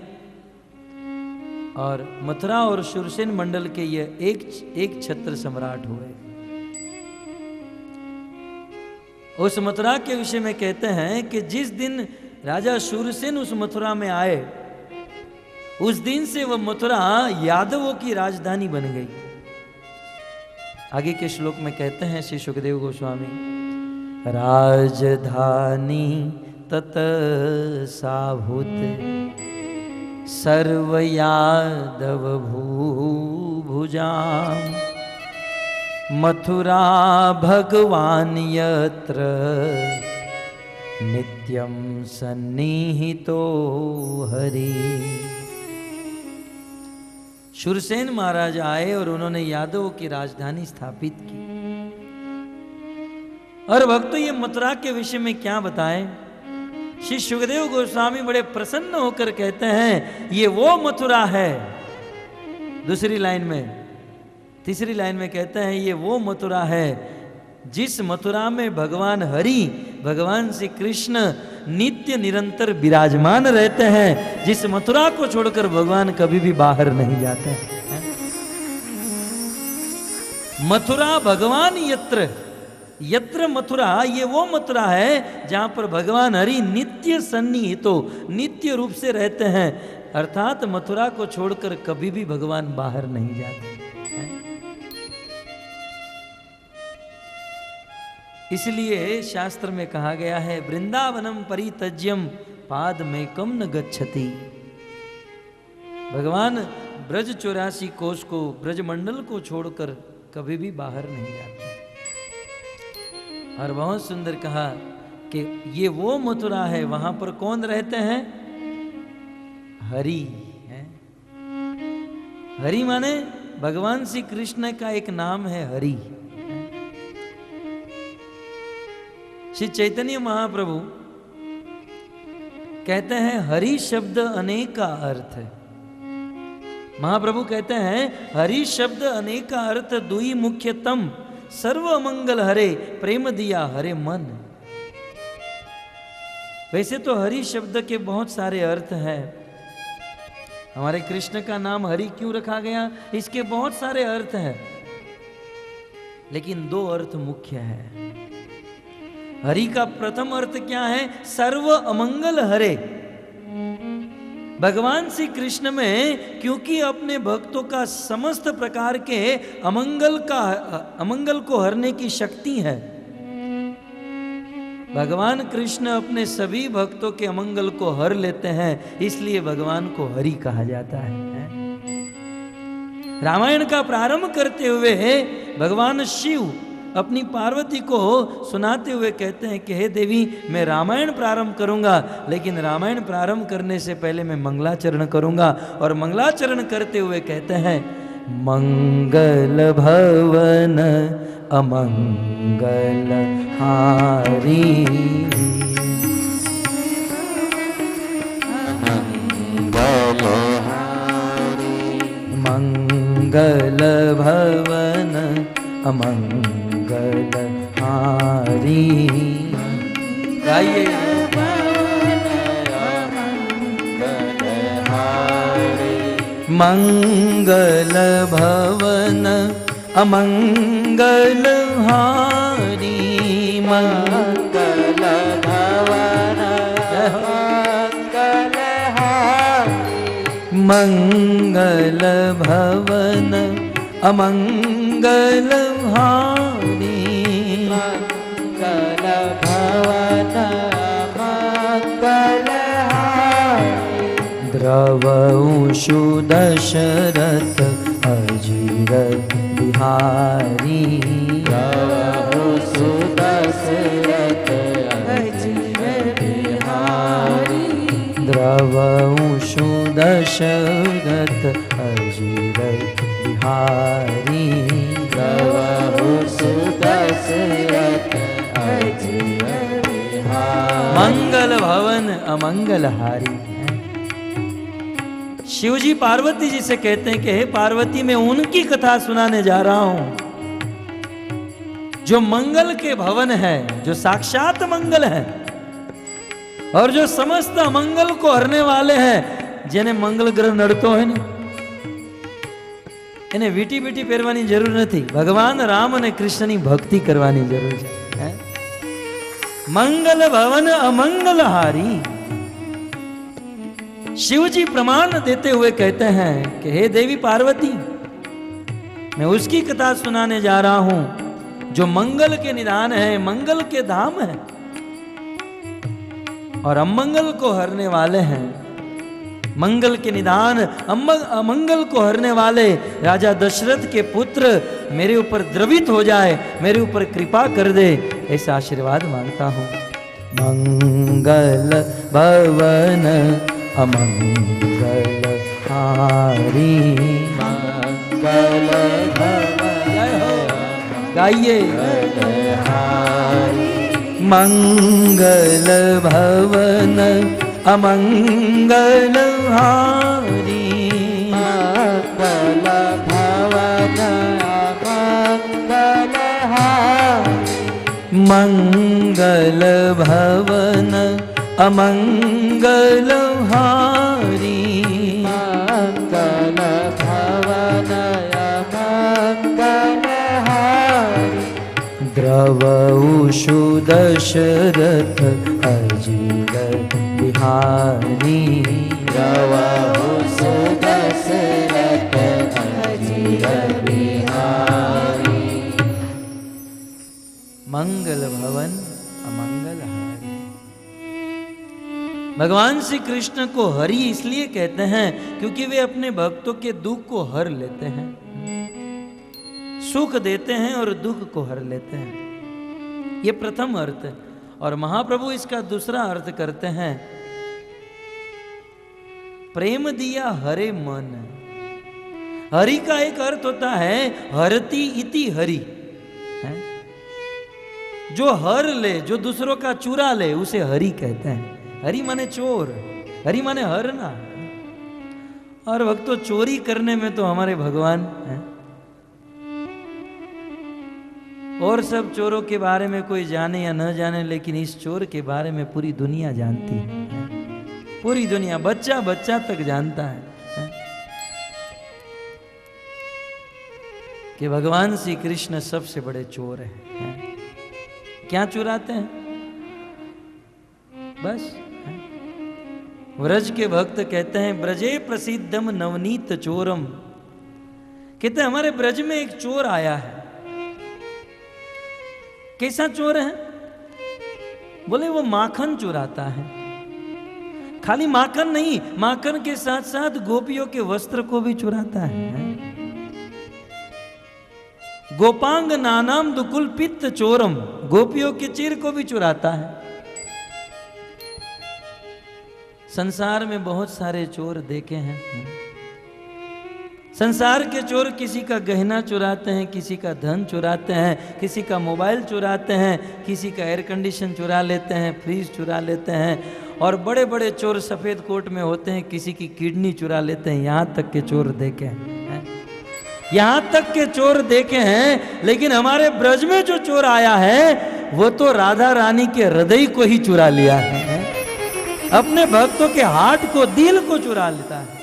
और मथुरा और शूरसेन मंडल के ये एक छत्र सम्राट हुए। उस मथुरा के विषय में कहते हैं कि जिस दिन राजा शूरसेन उस मथुरा में आए, उस दिन से वह मथुरा यादवों की राजधानी बन गई। आगे के श्लोक में कहते हैं श्री सुखदेव गोस्वामी, राजधानी तत साभूत सर्व यादव भूभुजाम मथुरा भगवान यत्र नित्यम सन्निहितो हरि। शूरसेन महाराज आए और उन्होंने यादवों की राजधानी स्थापित की। और भक्तों, ये मथुरा के विषय में क्या बताएं? श्री सुखदेव गोस्वामी बड़े प्रसन्न होकर कहते हैं ये वो मथुरा है। दूसरी लाइन में, तीसरी लाइन में कहते हैं ये वो मथुरा है जिस मथुरा में भगवान हरि, भगवान श्री कृष्ण नित्य निरंतर विराजमान रहते हैं, जिस मथुरा को छोड़कर भगवान कभी भी बाहर नहीं जाते हैं। मथुरा भगवान यत्र, यत्र मथुरा, ये वो मथुरा है जहां पर भगवान हरि नित्य सन्निहितो, नित्य रूप से रहते हैं। अर्थात मथुरा को छोड़कर कभी भी भगवान बाहर नहीं जाते हैं। इसलिए शास्त्र में कहा गया है वृंदावनम परित्यज्यम पाद में कम न गच्छति। भगवान ब्रज 84 कोष को, ब्रजमंडल को छोड़कर कभी भी बाहर नहीं जाते। और बहुत सुंदर कहा कि ये वो मथुरा है, वहां पर कौन रहते हैं? हरि है। हरि माने भगवान श्री कृष्ण का एक नाम है हरि। श्री चैतन्य महाप्रभु कहते हैं हरि शब्द अनेक का अर्थ है। महाप्रभु कहते हैं हरि शब्द अनेक का अर्थ दुई मुख्यतम सर्व मंगल हरे प्रेम दिया हरे मन। वैसे तो हरि शब्द के बहुत सारे अर्थ हैं। हमारे कृष्ण का नाम हरि क्यों रखा गया, इसके बहुत सारे अर्थ हैं, लेकिन दो अर्थ मुख्य है। हरि का प्रथम अर्थ क्या है? सर्व अमंगल हरे। भगवान श्री कृष्ण में क्योंकि अपने भक्तों का समस्त प्रकार के अमंगल को हरने की शक्ति है, भगवान कृष्ण अपने सभी भक्तों के अमंगल को हर लेते हैं, इसलिए भगवान को हरि कहा जाता है। रामायण का प्रारंभ करते हुए भगवान शिव अपनी पार्वती को सुनाते हुए कहते हैं कि हे देवी, मैं रामायण प्रारंभ करूंगा, लेकिन रामायण प्रारंभ करने से पहले मैं मंगलाचरण करूंगा। और मंगलाचरण करते हुए कहते हैं मंगल भवन अमंगल हारी, मंगल भवन अमंगल हारी। गाइए मंगल भवन अमंगल हारी, मंगल भवन अमंगल हारी, मंगल भवन अमंगल हारी, मंगल भवन अमंगल हारी। द्रवऊषु दशरथ अजीरथ बिहारी, द्रवऊषु दशरथ अजीरथ बिहारी, द्रवऊषु दशरथ अजीरथ बिहारी, द्रवऊषु दशरथ अजीरथ बिहारी। मंगल भवन अमंगल हारी। शिवजी पार्वती जी से कहते हैं कि हे पार्वती, मैं उनकी कथा सुनाने जा रहा हूं जो मंगल के भवन है, जो साक्षात मंगल है और जो समस्त अमंगल को हरने वाले हैं। जेने मंगल ग्रह नड़तो है ने એને વીટી વીટી પહેરવાની જરૂર નથી, ભગવાન રામ અને કૃષ્ણની ભક્તિ કરવાની જરૂર છે। મંગલ ભવન અમંગલ હારી। शिव जी प्रमाण देते हुए कहते हैं कि हे देवी पार्वती, मैं उसकी कथा सुनाने जा रहा हूं जो मंगल के निदान है, मंगल के धाम है और अमंगल को हरने वाले हैं। मंगल के निदान, अमंगल को हरने वाले राजा दशरथ के पुत्र मेरे ऊपर द्रवित हो जाए, मेरे ऊपर कृपा कर दे, ऐसा आशीर्वाद मांगता हूं। मंगल भवन अमंगल हारी, मंगल गाइए, मंगल भवन अमंगल हारी, मंगल भवन अमंगल हारी, मंगल भवन अमंगल हारी, मंगल भवन अमंगल हारी, द्रवउषु दशरथ अजिर बिहारी, द्रवउषु दशरथ अजिर बिहारी, मंगल भवन अमंगल हारी। भगवान श्री कृष्ण को हरि इसलिए कहते हैं क्योंकि वे अपने भक्तों के दुख को हर लेते हैं, सुख देते हैं और दुख को हर लेते हैं। ये प्रथम अर्थ है। और महाप्रभु इसका दूसरा अर्थ करते हैं, प्रेम दिया हरे मन। हरि का एक अर्थ होता है हरति इति हरि, जो हर ले, जो दूसरों का चुरा ले, उसे हरि कहते हैं। हरि माने चोर, हरि माने हरना। और भक्तों, चोरी करने में तो हमारे भगवान हैं। और सब चोरों के बारे में कोई जाने या न जाने, लेकिन इस चोर के बारे में पूरी दुनिया जानती है। पूरी दुनिया, बच्चा बच्चा तक जानता है कि भगवान श्री कृष्ण सबसे बड़े चोर हैं। क्या चुराते हैं? बस व्रज के भक्त कहते हैं, ब्रजे प्रसिद्धम नवनीत चोरम। कहते हैं हमारे ब्रज में एक चोर आया है। कैसा चोर है? बोले वो माखन चुराता है। खाली माखन नहीं, माखन के साथ साथ गोपियों के वस्त्र को भी चुराता है। गोपांग नानाम दुकुल पित्त चोरम, गोपियों के चिर को भी चुराता है। संसार में बहुत सारे चोर देखे हैं। संसार के चोर किसी का गहना चुराते हैं, किसी का धन चुराते हैं, किसी का मोबाइल चुराते हैं, किसी का एयर कंडीशन चुरा लेते हैं, फ्रिज चुरा लेते हैं। और बड़े बड़े चोर सफ़ेद कोट में होते हैं, किसी की किडनी चुरा लेते हैं। यहाँ तक के चोर देखे हैं, यहाँ तक के चोर देखे हैं। लेकिन हमारे ब्रज में जो चोर आया है वो तो राधा रानी के हृदय को ही चुरा लिया है, अपने भक्तों के हार्ट को, दिल को चुरा लेता है।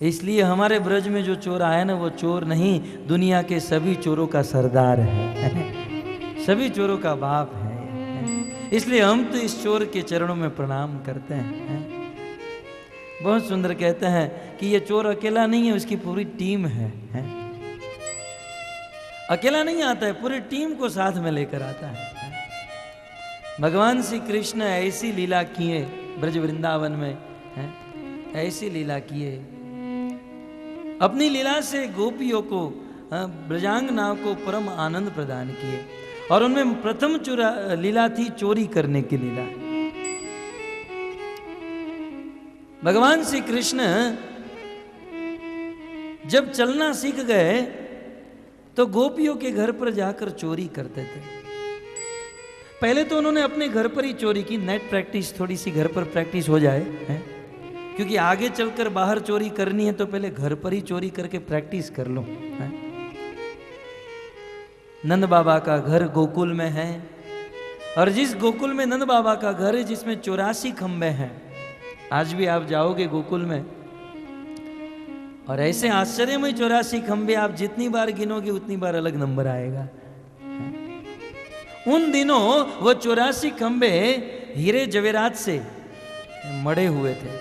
इसलिए हमारे ब्रज में जो चोर आया ना, वो चोर नहीं, दुनिया के सभी चोरों का सरदार है, सभी चोरों का बाप है। इसलिए हम तो इस चोर के चरणों में प्रणाम करते हैं। बहुत सुंदर कहते हैं कि ये चोर अकेला नहीं है, उसकी पूरी टीम है। अकेला नहीं आता है, पूरी टीम को साथ में लेकर आता है। भगवान श्री कृष्ण ऐसी लीला किए ब्रज वृंदावन में, ऐसी लीला किए। अपनी लीला से गोपियों को, ब्रजांगनाओं को परम आनंद प्रदान किए। और उनमें प्रथम लीला थी चोरी करने की लीला। भगवान श्री कृष्ण जब चलना सीख गए तो गोपियों के घर पर जाकर चोरी करते थे। पहले तो उन्होंने अपने घर पर ही चोरी की, नेट प्रैक्टिस, थोड़ी सी घर पर प्रैक्टिस हो जाए, क्योंकि आगे चलकर बाहर चोरी करनी है तो पहले घर पर ही चोरी करके प्रैक्टिस कर लो। नंद बाबा का घर गोकुल में है, और जिस गोकुल में नंद बाबा का घर है, जिसमें 84 खंबे हैं, आज भी आप जाओगे गोकुल में और ऐसे आश्चर्यमय 84 खंबे, आप जितनी बार गिनोगे उतनी बार अलग नंबर आएगा। उन दिनों वो 84 खंबे हीरे जवेरात से मड़े हुए थे।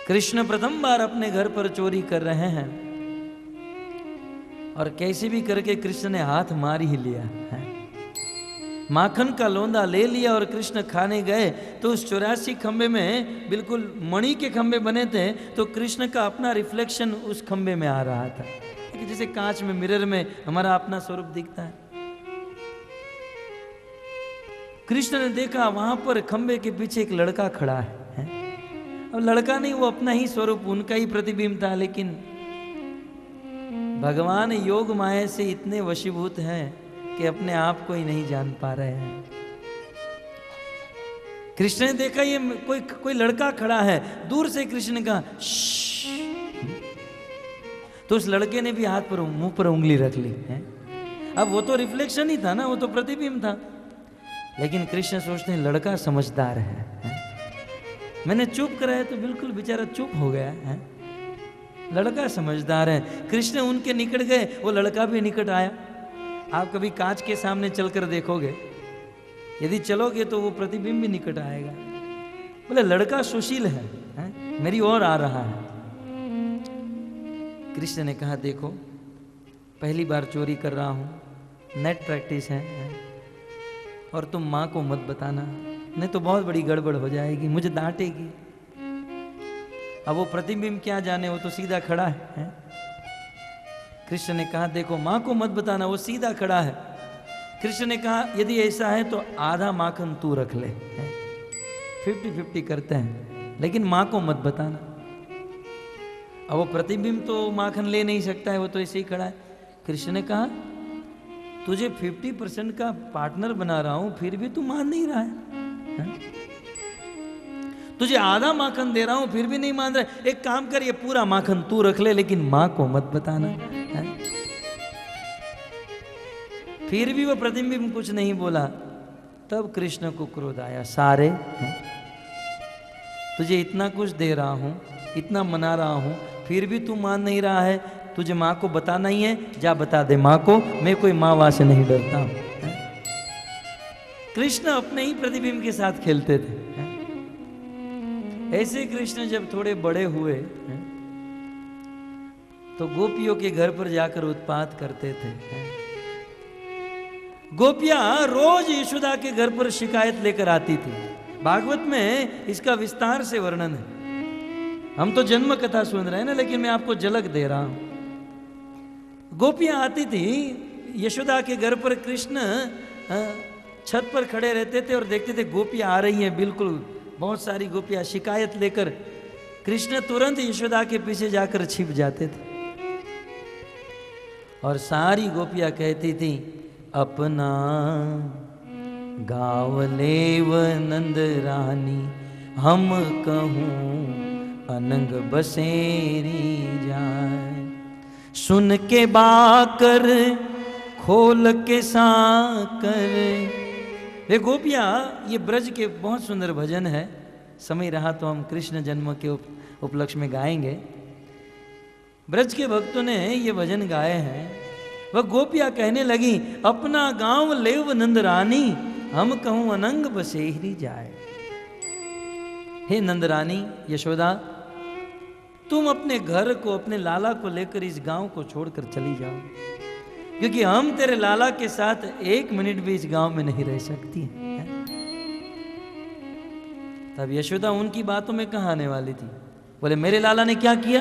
कृष्ण प्रथम बार अपने घर पर चोरी कर रहे हैं और कैसे भी करके कृष्ण ने हाथ मार ही लिया है। माखन का लोंदा ले लिया और कृष्ण खाने गए तो उस 84 खंबे में बिल्कुल मणि के खंबे बने थे, तो कृष्ण का अपना रिफ्लेक्शन उस खंबे में आ रहा था, जैसे कांच में मिरर में हमारा अपना स्वरूप दिखता है। कृष्ण ने देखा वहां पर खंबे के पीछे एक लड़का खड़ा है। अब लड़का नहीं, वो अपना ही स्वरूप, उनका ही प्रतिबिंब था, लेकिन भगवान योग माया से इतने वशीभूत हैं कि अपने आप को ही नहीं जान पा रहे हैं। कृष्ण ने देखा ये कोई लड़का खड़ा है, दूर से कृष्ण ने कहा श्श्श, तो उस लड़के ने भी हाथ पर मुंह पर उंगली रख ली है। अब वो तो रिफ्लेक्शन ही था ना, वो तो प्रतिबिंब था, लेकिन कृष्ण सोचते हैं लड़का समझदार है। मैंने चुप कराया तो बिल्कुल बेचारा चुप हो गया है। लड़का समझदार है। कृष्ण उनके निकट गए, वो लड़का भी निकट आया। आप कभी कांच के सामने चलकर देखोगे, यदि चलोगे तो वो प्रतिबिंब भी निकट आएगा। बोले लड़का सुशील है, मेरी ओर आ रहा है। कृष्ण ने कहा देखो पहली बार चोरी कर रहा हूं, नेट प्रैक्टिस है, और तुम माँ को मत बताना, नहीं तो बहुत बड़ी गड़बड़ हो जाएगी, मुझे डांटेगी। अब वो प्रतिबिंब क्या जाने, वो तो सीधा खड़ा है। कृष्ण ने कहा देखो माँ को मत बताना, वो सीधा खड़ा है। कृष्ण ने कहा यदि ऐसा है तो आधा माखन तू रख ले, 50-50 करते हैं, लेकिन माँ को मत बताना। अब वो प्रतिबिंब तो माखन ले नहीं सकता है, वो तो ऐसे ही खड़ा है। कृष्ण ने कहा तुझे 50% का पार्टनर बना रहा हूं, फिर भी तू मान नहीं रहा है? तुझे आधा माखन दे रहा हूं, फिर भी नहीं मान रहा है। एक काम कर, ये पूरा माखन तू रख ले, लेकिन मां को मत बताना है? फिर भी वो प्रतिबिंब कुछ नहीं बोला। तब कृष्ण को क्रोध आया, सारे तुझे इतना कुछ दे रहा हूं, इतना मना रहा हूं, फिर भी तू मान नहीं रहा है। तुझे माँ को बताना ही है, जा बता दे माँ को, मैं कोई माँ वहां से नहीं डरता हूं। कृष्ण अपने ही प्रतिबिंब के साथ खेलते थे। ऐसे कृष्ण जब थोड़े बड़े हुए तो गोपियों के घर पर जाकर उत्पात करते थे। गोपियां रोज यशोदा के घर पर शिकायत लेकर आती थी। भागवत में इसका विस्तार से वर्णन है। हम तो जन्म कथा सुन रहे हैं ना, लेकिन मैं आपको झलक दे रहा हूं। गोपियां आती थी यशोदा के घर पर, कृष्ण छत पर खड़े रहते थे और देखते थे गोपियां आ रही हैं, बिल्कुल बहुत सारी गोपियां शिकायत लेकर। कृष्ण तुरंत यशोदा के पीछे जाकर छिप जाते थे और सारी गोपियां कहती थी अपना गाँव लेव नंद रानी, हम कहूँ अनंग बसेरी जाए। सुन के बाकर खोल के साकर। वे गोपियाँ, ये ब्रज के बहुत सुंदर भजन है, समय रहा तो हम कृष्ण जन्म के उपलक्ष्य में गाएंगे। ब्रज के भक्तों ने ये भजन गाए हैं। वह गोपियाँ कहने लगी अपना गांव लेव नंद रानी, हम कहूँ अनंग बसेरी जाए। हे नंद रानी यशोदा, तुम अपने घर को, अपने लाला को लेकर इस गांव को छोड़कर चली जाओ, क्योंकि हम तेरे लाला के साथ एक मिनट भी इस गांव में नहीं रह सकती हैं। तब यशोदा उनकी बातों में कहाँ आने वाली थी। बोले मेरे लाला ने क्या किया,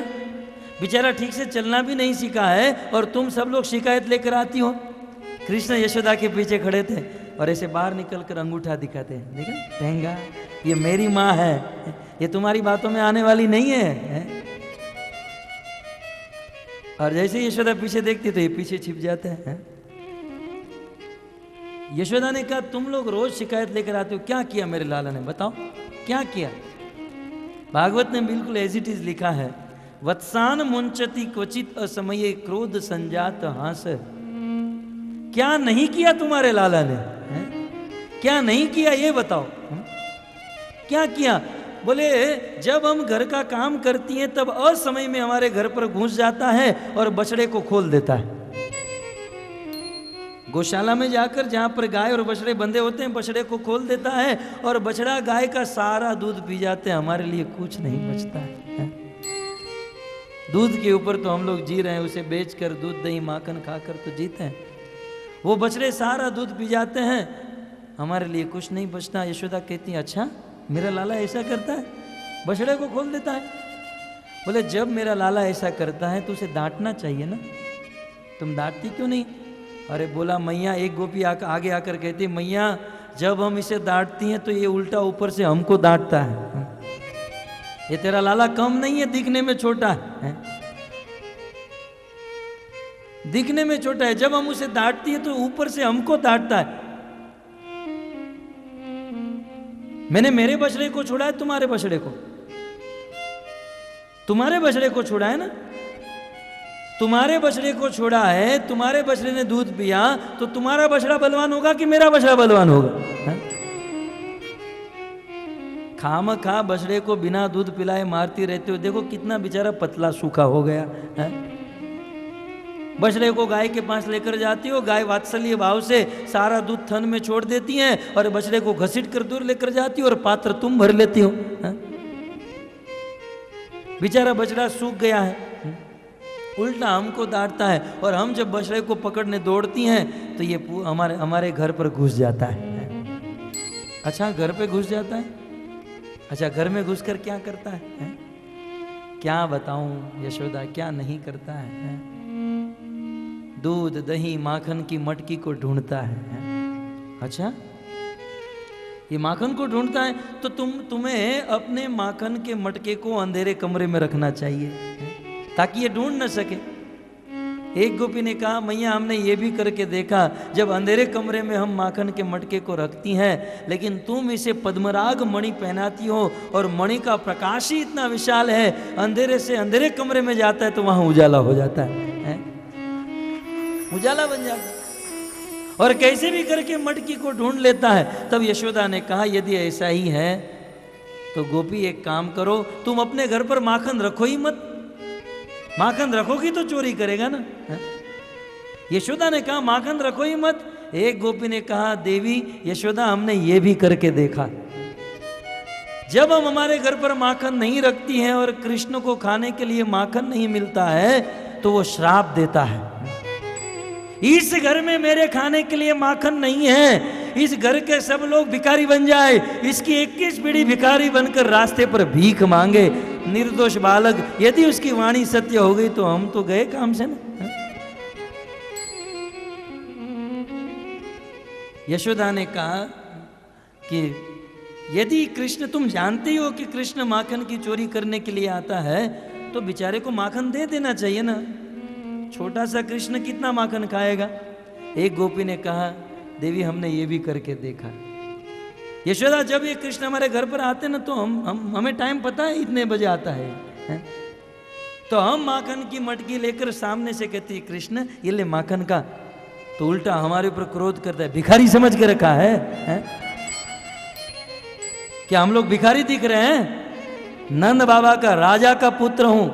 बेचारा ठीक से चलना भी नहीं सीखा है और तुम सब लोग शिकायत लेकर आती हो। कृष्ण यशोदा के पीछे खड़े थे और ऐसे बाहर निकलकर अंगूठा दिखाते हैं, देखा टेंगा, ये मेरी माँ है, ये तुम्हारी बातों में आने वाली नहीं है। और जैसे यशोदा पीछे देखती तो ये पीछे छिप जाते हैं। यशोदा ने कहा तुम लोग रोज शिकायत लेकर आते हो, क्या किया मेरे लाला ने, बताओ क्या किया। भागवत ने बिल्कुल एज इट इज लिखा है, वत्सान मुंचति क्वचित असमये क्रोध संजात हास। क्या नहीं किया तुम्हारे लाला ने, क्या नहीं किया ये बताओ, क्या किया। बोले जब हम घर का काम करती हैं तब असमय में हमारे घर पर घुस जाता है और बछड़े को खोल देता है। गौशाला में जाकर जहाँ पर गाय और बछड़े बंधे होते हैं, बछड़े को खोल देता है और बछड़ा गाय का सारा दूध पी जाते हैं, हमारे लिए कुछ नहीं बचता है। दूध के ऊपर तो हम लोग जी रहे हैं, उसे बेचकर दूध दही माखन खाकर तो जीते हैं। वो बछड़े सारा दूध पी जाते हैं, हमारे लिए कुछ नहीं बचता। यशोदा कहती है अच्छा मेरा लाला ऐसा करता है, बछड़े को खोल देता है। बोले जब मेरा लाला ऐसा करता है तो उसे डांटना चाहिए ना, तुम डांटती क्यों नहीं? अरे बोला मैया, एक गोपी आगे आकर कहती मैया जब हम इसे डांटती हैं तो ये उल्टा ऊपर से हमको डांटता है। ये तेरा लाला कम नहीं है, दिखने में छोटा है, दिखने में छोटा है, जब हम उसे डांटती है तो ऊपर से हमको डांटता है। मैंने मेरे बछड़े को छोड़ा है, तुम्हारे बछड़े को, तुम्हारे बछड़े को छोड़ा है ना, तुम्हारे बछड़े को छोड़ा है, तुम्हारे बछड़े ने दूध पिया तो तुम्हारा बछड़ा बलवान होगा कि मेरा बछड़ा बलवान होगा? खाम खा बछड़े को बिना दूध पिलाए मारती रहते हो, देखो कितना बेचारा पतला सूखा हो गया है। बछड़े को गाय के पास लेकर जाती हो, गाय वात्सल्य भाव से सारा दूध थन में छोड़ देती है और बछड़े को घसीट कर दूर लेकर जाती हो और पात्र तुम भर लेती हो। बेचारा बछड़ा सूख गया है, उल्टा हमको डांटता है और हम जब बछड़े को पकड़ने दौड़ती हैं तो ये हमारे घर पर घुस जाता है। अच्छा घर पे घुस जाता है, अच्छा घर में घुसकर क्या करता है? क्या बताऊं यशोदा क्या नहीं करता है? दूध दही माखन की मटकी को ढूंढता है। अच्छा ये माखन को ढूंढता है तो तुम्हें अपने माखन के मटके को अंधेरे कमरे में रखना चाहिए ताकि ये ढूंढ न सके। एक गोपी ने कहा मैया हमने ये भी करके देखा, जब अंधेरे कमरे में हम माखन के मटके को रखती हैं लेकिन तुम इसे पद्मराग मणि पहनाती हो और मणि का प्रकाश ही इतना विशाल है, अंधेरे से अंधेरे कमरे में जाता है तो वहां उजाला हो जाता है, उजाला बन जाता है और कैसे भी करके मटकी को ढूंढ लेता है। तब यशोदा ने कहा यदि ऐसा ही है तो गोपी एक काम करो, तुम अपने घर पर माखन रखो ही मत, माखन रखोगी तो चोरी करेगा ना। यशोदा ने कहा माखन रखो ही मत। एक गोपी ने कहा देवी यशोदा हमने ये भी करके देखा, जब हम हमारे घर पर माखन नहीं रखती हैं और कृष्ण को खाने के लिए माखन नहीं मिलता है तो वो श्राप देता है, इस घर में मेरे खाने के लिए माखन नहीं है, इस घर के सब लोग भिखारी बन जाए, इसकी 21 पीढ़ी भिखारी बनकर रास्ते पर भीख मांगे। निर्दोष बालक, यदि उसकी वाणी सत्य हो गई तो हम तो गए काम से ना। यशोदा ने कहा कि यदि कृष्ण, तुम जानते ही हो कि कृष्ण माखन की चोरी करने के लिए आता है तो बेचारे को माखन दे देना चाहिए ना, छोटा सा कृष्ण कितना माखन खाएगा। एक गोपी ने कहा देवी हमने ये भी करके देखा। यशोदा जब ये कृष्ण हमारे घर पर आते ना तो हमें टाइम पता है इतने बजे आता है? तो हम माखन की मटकी लेकर सामने से कहती कृष्ण ये ले माखन का, तो उल्टा हमारे ऊपर क्रोध करता है, भिखारी समझ के रखा है? क्या हम लोग भिखारी दिख रहे हैं? नंद बाबा का राजा का पुत्र हूं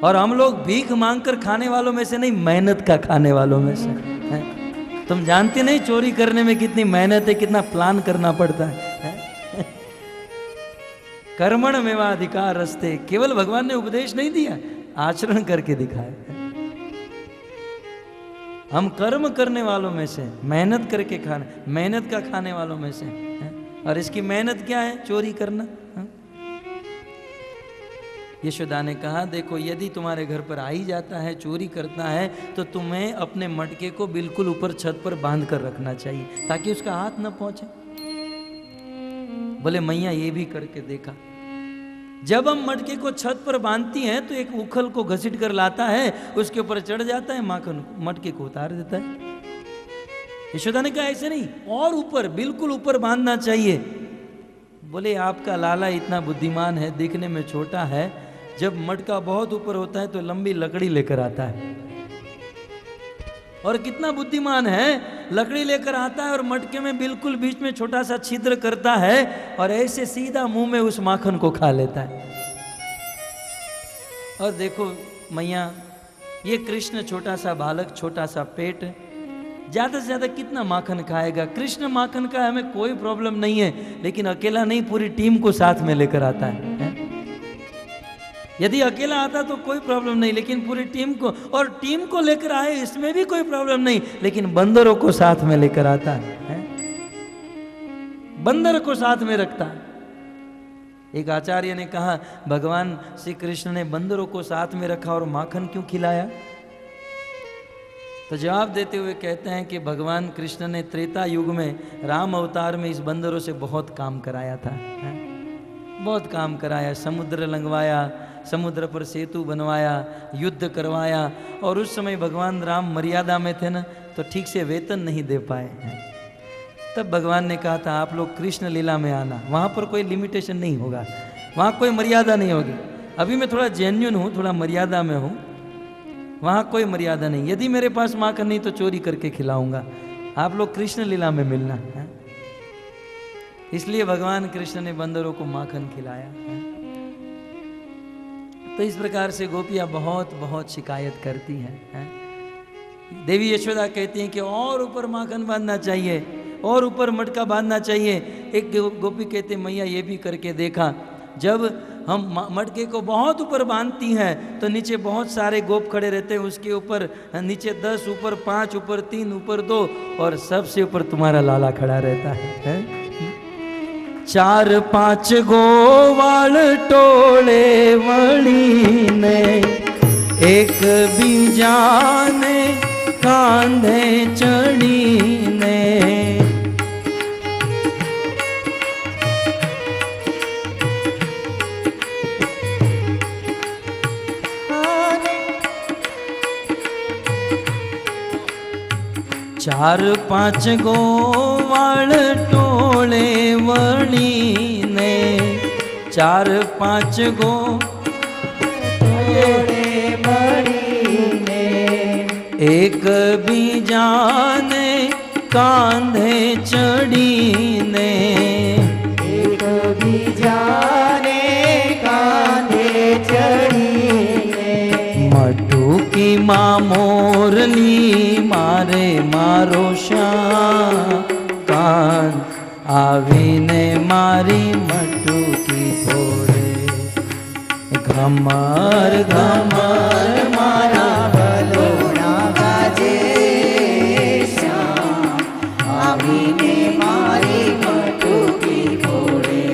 और हम लोग भीख मांगकर खाने वालों में से नहीं, मेहनत का खाने वालों में से हैं? तुम जानते नहीं चोरी करने में कितनी मेहनत है, कितना प्लान करना पड़ता है। कर्मण मेवाधिकार रस्ते, केवल भगवान ने उपदेश नहीं दिया, आचरण करके दिखाया। हम कर्म करने वालों में से, मेहनत करके खाने, मेहनत का खाने वालों में से हैं? और इसकी मेहनत क्या है? चोरी करना। यशोदा ने कहा देखो यदि तुम्हारे घर पर आ ही जाता है, चोरी करता है, तो तुम्हें अपने मटके को बिल्कुल ऊपर छत पर बांध कर रखना चाहिए ताकि उसका हाथ न पहुंचे। बोले मैया ये भी करके देखा। जब हम मटके को छत पर बांधती हैं तो एक उखल को घसीट कर लाता है, उसके ऊपर चढ़ जाता है, माखन मटके को उतार देता है। यशोदा ने कहा ऐसे नहीं, और ऊपर, बिल्कुल ऊपर बांधना चाहिए। बोले आपका लाला इतना बुद्धिमान है, दिखने में छोटा है, जब मटका बहुत ऊपर होता है तो लंबी लकड़ी लेकर आता है। और कितना बुद्धिमान है, लकड़ी लेकर आता है और मटके में बिल्कुल बीच में छोटा सा छिद्र करता है और ऐसे सीधा मुंह में उस माखन को खा लेता है। और देखो मैया, ये कृष्ण छोटा सा बालक, छोटा सा पेट, ज़्यादा से ज़्यादा कितना माखन खाएगा। कृष्ण माखन का हमें कोई प्रॉब्लम नहीं है, लेकिन अकेला नहीं, पूरी टीम को साथ में लेकर आता है। यदि अकेला आता तो कोई प्रॉब्लम नहीं, लेकिन पूरी टीम को, और टीम को लेकर आए इसमें भी कोई प्रॉब्लम नहीं, लेकिन बंदरों को साथ में लेकर आता है, बंदर को साथ में रखता है। एक आचार्य ने कहा, भगवान श्री कृष्ण ने बंदरों को साथ में रखा और माखन क्यों खिलाया? तो जवाब देते हुए कहते हैं कि भगवान कृष्ण ने त्रेता युग में राम अवतार में इस बंदरों से बहुत काम कराया था, बहुत काम कराया, समुद्र लंघवाया, समुद्र पर सेतु बनवाया, युद्ध करवाया, और उस समय भगवान राम मर्यादा में थे ना, तो ठीक से वेतन नहीं दे पाए। तब भगवान ने कहा था, आप लोग कृष्ण लीला में आना, वहाँ पर कोई लिमिटेशन नहीं होगा, वहाँ कोई मर्यादा नहीं होगी। अभी मैं थोड़ा जेन्युइन हूँ, थोड़ा मर्यादा में हूँ, वहाँ कोई मर्यादा नहीं। यदि मेरे पास माखन नहीं तो चोरी करके खिलाऊंगा, आप लोग कृष्ण लीला में मिलना है। इसलिए भगवान कृष्ण ने बंदरों को माखन खिलाया है। तो इस प्रकार से गोपियाँ बहुत बहुत शिकायत करती हैं। देवी यशोदा कहती हैं कि और ऊपर माखन बांधना चाहिए, और ऊपर मटका बांधना चाहिए। एक गोपी कहते, मैया ये भी करके देखा, जब हम मटके को बहुत ऊपर बांधती हैं तो नीचे बहुत सारे गोप खड़े रहते हैं, उसके ऊपर नीचे 10, ऊपर 5, ऊपर 3, ऊपर 2, और सबसे ऊपर तुम्हारा लाला खड़ा रहता है। 4-5 गोवाल टोले वणी ने, एक बीजा ने कांधे चढ़ी ने। 4-5 गोवाल टोले वणी ने, 4-5 गोवाले वणी ने, एक बीजा ने कांधे चढ़ी ने, एक बीजा ने कांधे चढ़ी ने। मटू की माँ मोरली मारे मारो श्याम कान, आवीने मारी मटू की फोड़े। घमर घमर मारा बलोड़ा गाजे श्याम, आवीने मारी मटू की फोड़े।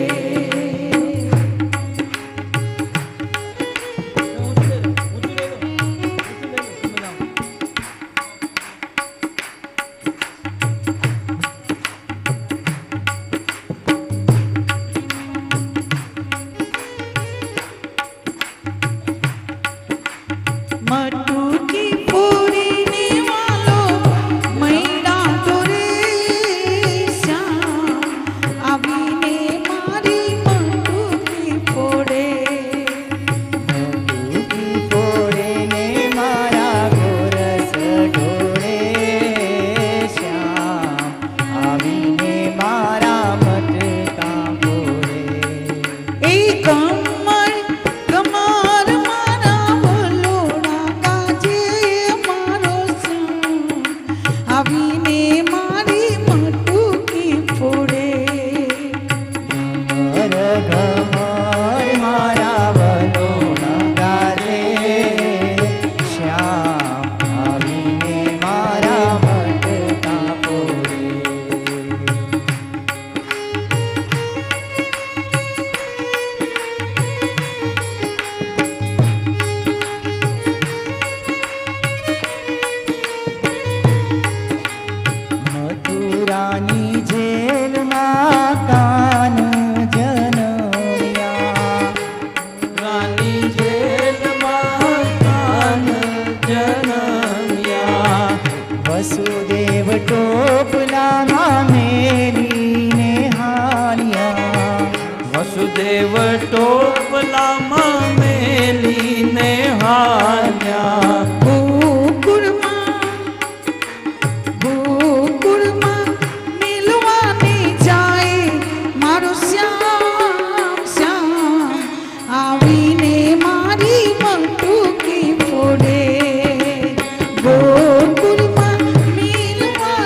वसुदेव टोपला मेली ने हान्या। गोकुल में मिलवा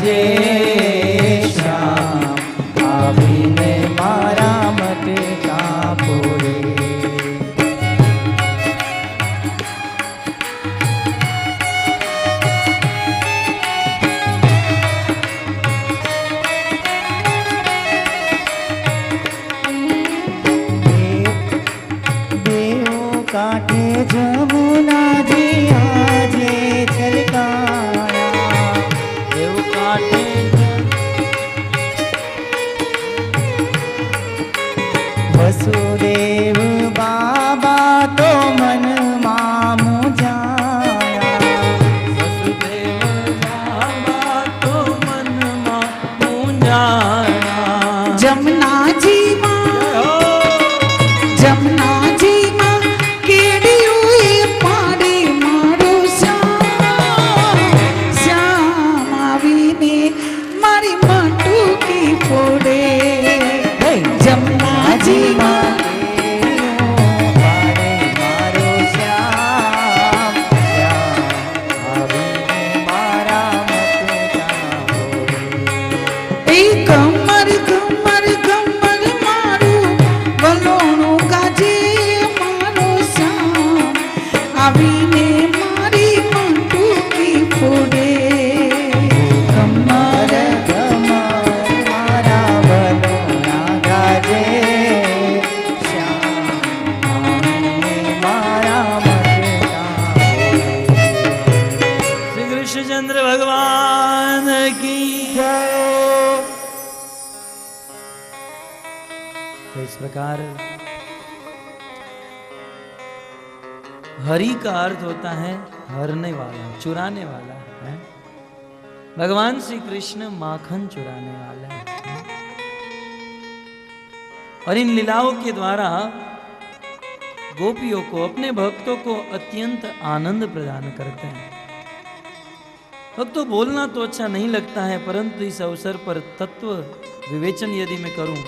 गाजे श्याम आवीने मारा मटका फोड़े। काटे जमुना जी आजे छलकाया। देव काटे वसुदेव बाबा तो मन मामू जाया। वसुदेव बाबा तो मन मामू जाया। जमुना जी माँ, जमुना जी माँ केड़ी हुई पाड़ी मारो श्याम। श्याम आवीने मारी माटू की फोड़े। जमुना जी माँ पाड़े मारो श्याम। श्याम आवीने मारा मटका फोड़े। कमर कमर कमर मारू बलोणू गाजे मारो श्याम आवीने मारी माटू की फोड़े। कमर कमर मारा बलोणा गाजे श्याम आवीने मारा मटका फोड़े। श्री कृष्णचंद्र भगवान की जय। तो इस प्रकार हरि का अर्थ होता है हरने वाला, चुराने वाला है। भगवान श्री कृष्ण माखन चुराने वाला है। और इन लीलाओं के द्वारा गोपियों को, अपने भक्तों को अत्यंत आनंद प्रदान करते हैं। भक्तों, बोलना तो अच्छा नहीं लगता है, परंतु इस अवसर पर तत्व विवेचन यदि मैं करूं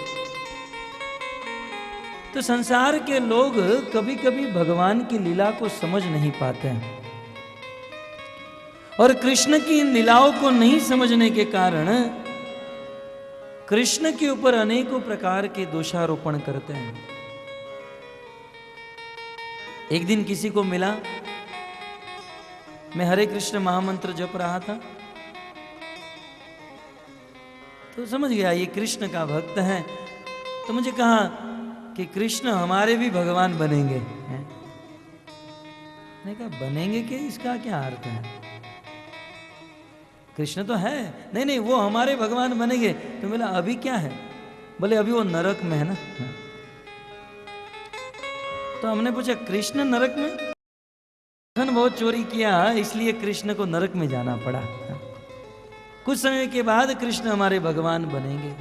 तो संसार के लोग कभी कभी भगवान की लीला को समझ नहीं पाते हैं, और कृष्ण की इन लीलाओं को नहीं समझने के कारण कृष्ण के ऊपर अनेकों प्रकार के दोषारोपण करते हैं। एक दिन किसी को मिला, मैं हरे कृष्ण महामंत्र जप रहा था, तो समझ गया ये कृष्ण का भक्त है। तो मुझे कहा कि कृष्ण हमारे भी भगवान बनेंगे हैं? मैंने कहा बनेंगे कि इसका क्या अर्थ है? कृष्ण तो है। नहीं नहीं, वो हमारे भगवान बनेंगे। तो बोला अभी क्या है? बोले अभी वो नरक में है ना। तो हमने पूछा कृष्ण नरक में? धन बहुत चोरी किया इसलिए कृष्ण को नरक में जाना पड़ा। कुछ समय के बाद कृष्ण हमारे भगवान बनेंगे।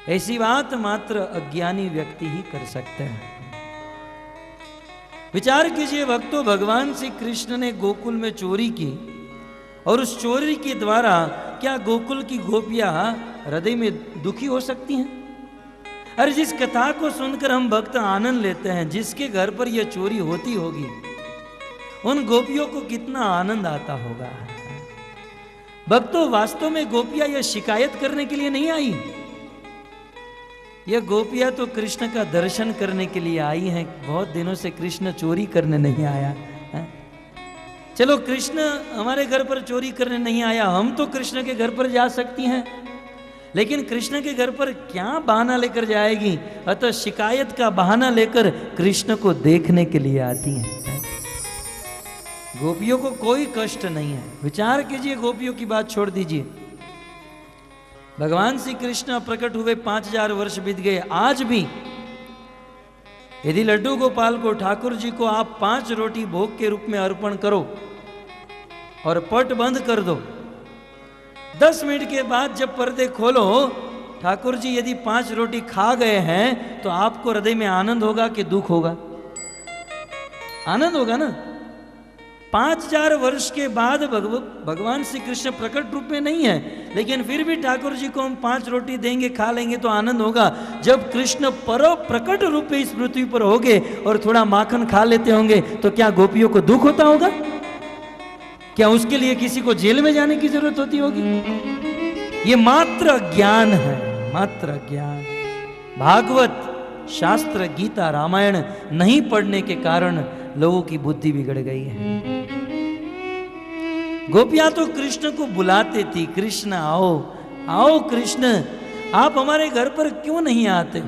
ऐसी बात मात्र अज्ञानी व्यक्ति ही कर सकते हैं। विचार कीजिए भक्तों, भगवान श्री कृष्ण ने गोकुल में चोरी की, और उस चोरी के द्वारा क्या गोकुल की गोपियां हृदय में दुखी हो सकती हैं? अरे जिस कथा को सुनकर हम भक्त आनंद लेते हैं, जिसके घर पर यह चोरी होती होगी, उन गोपियों को कितना आनंद आता होगा। भक्तों, वास्तव में गोपियां यह शिकायत करने के लिए नहीं आई। यह गोपियां तो कृष्ण का दर्शन करने के लिए आई हैं। बहुत दिनों से कृष्ण चोरी करने नहीं आया है? चलो कृष्ण हमारे घर पर चोरी करने नहीं आया, हम तो कृष्ण के घर पर जा सकती हैं, लेकिन कृष्ण के घर पर क्या बहाना लेकर जाएगी? अतः शिकायत का बहाना लेकर कृष्ण को देखने के लिए आती हैं। गोपियों को कोई कष्ट नहीं है। विचार कीजिए, गोपियों की बात छोड़ दीजिए। भगवान श्री कृष्ण प्रकट हुए 5000 वर्ष बीत गए। आज भी यदि लड्डू गोपाल को, ठाकुर जी को आप 5 रोटी भोग के रूप में अर्पण करो और पट बंद कर दो, 10 मिनट के बाद जब पर्दे खोलो, ठाकुर जी यदि 5 रोटी खा गए हैं तो आपको हृदय में आनंद होगा कि दुख होगा? आनंद होगा ना। 5000 वर्ष के बाद भगवान श्री कृष्ण प्रकट रूप में नहीं है, लेकिन फिर भी ठाकुर जी को हम 5 रोटी देंगे, खा लेंगे तो आनंद होगा। जब कृष्ण प्रकट रूप में इस पृथ्वी पर होंगे और थोड़ा माखन खा लेते होंगे तो क्या गोपियों को दुख होता होगा? क्या उसके लिए किसी को जेल में जाने की जरूरत होती होगी? ये मात्र ज्ञान है, मात्र ज्ञान। भागवत, शास्त्र, गीता, रामायण नहीं पढ़ने के कारण लोगों की बुद्धि बिगड़ गई है। गोपियां तो कृष्ण को बुलाते थी, कृष्ण आओ आओ कृष्ण, आप हमारे घर पर क्यों नहीं आते?